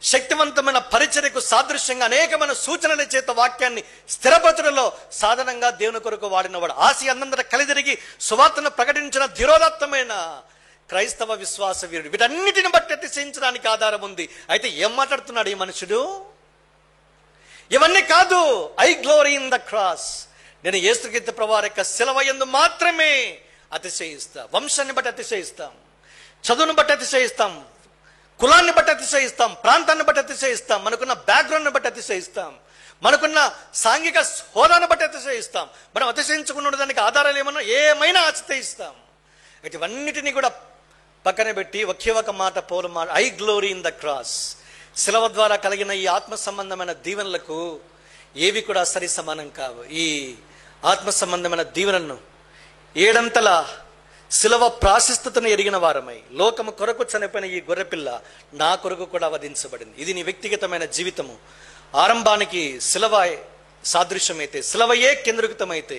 శక్తివంతమైన పరిచర్యకు సాదృశ్యంగా అనేకమైన సూచనల చేత వాక్యాన్ని స్థిరపరచడంలో సాధనంగా దేవుని కొరకు వాడినవాడు, ఆసియా అందంతటా కలిదిరిగి సువార్తను ప్రకటించిన ధీరోదాత్తమైన క్రైస్తవ విశ్వాస వీరుడు. వీటన్నిటిని బట్టి అతిశయించడానికి ఆధారం ఉంది. అయితే ఏం మాట్లాడుతున్నాడు ఈ మనుషుడు? ఇవన్నీ కాదు. I glory in the cross. నేను యేసుక్రీస్తు ప్రభువారి యొక్క శిలువ యందు మాత్రమే అతిశయిస్తా. వంశాన్ని బట్టి అతిశయిస్తాం, చదువును బట్టి అతిశయిస్తాం, కులాన్ని బట్టి అతిశయిస్తాం, ప్రాంతాన్ని బట్టి అతిశయిస్తాం, మనకున్న బ్యాక్గ్రౌండ్ని బట్టి అతిశయిస్తాం, మనకున్న సాంఘిక హోదాను బట్టి అతిశయిస్తాం. మనం అతిశయించకుండా దానికి ఆధారాలు ఏమైనా అతిశయిస్తాం. అయితే ఇవన్నిటినీ కూడా పక్కన పెట్టి ఒకే ఒక మాట పౌలు మాట, I glory in the cross. శిలువ ద్వారా కలిగిన ఈ ఆత్మ సంబంధమైన దీవెనలకు ఏవి కూడా సరి సమానం కావు. ఈ ఆత్మ సంబంధమైన దీవెనలను ఏడంతల శిలువ ప్రాశస్తతను ఎరిగిన వారమై, లోకము కొరకు చనిపోయిన ఈ గొర్రెపిల్ల నా కొరకు కూడా వధించబడింది. ఇది నీ వ్యక్తిగతమైన జీవితము. ఆరంభానికి శిలువ సాదృశ్యమైతే, శిలువయే కేంద్రీకృతమైతే,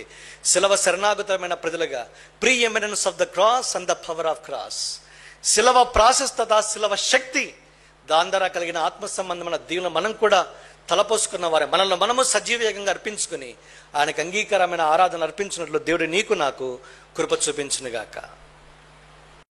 శిలువ శరణాగతమైన ప్రజలుగా pre eminence of the cross and the power of cross, శిలువ ప్రాశస్తత, శిలువ శక్తి, దాని ద్వారా కలిగిన ఆత్మ సంబంధమైన దీవెన మనం కూడా తలపోసుకున్న వారే మనల్ని మనము సజీవంగా అర్పించుకుని ఆయనకు అంగీకారమైన ఆరాధన అర్పించినట్లు దేవుడు నీకు నాకు కృప చూపించునుగాక.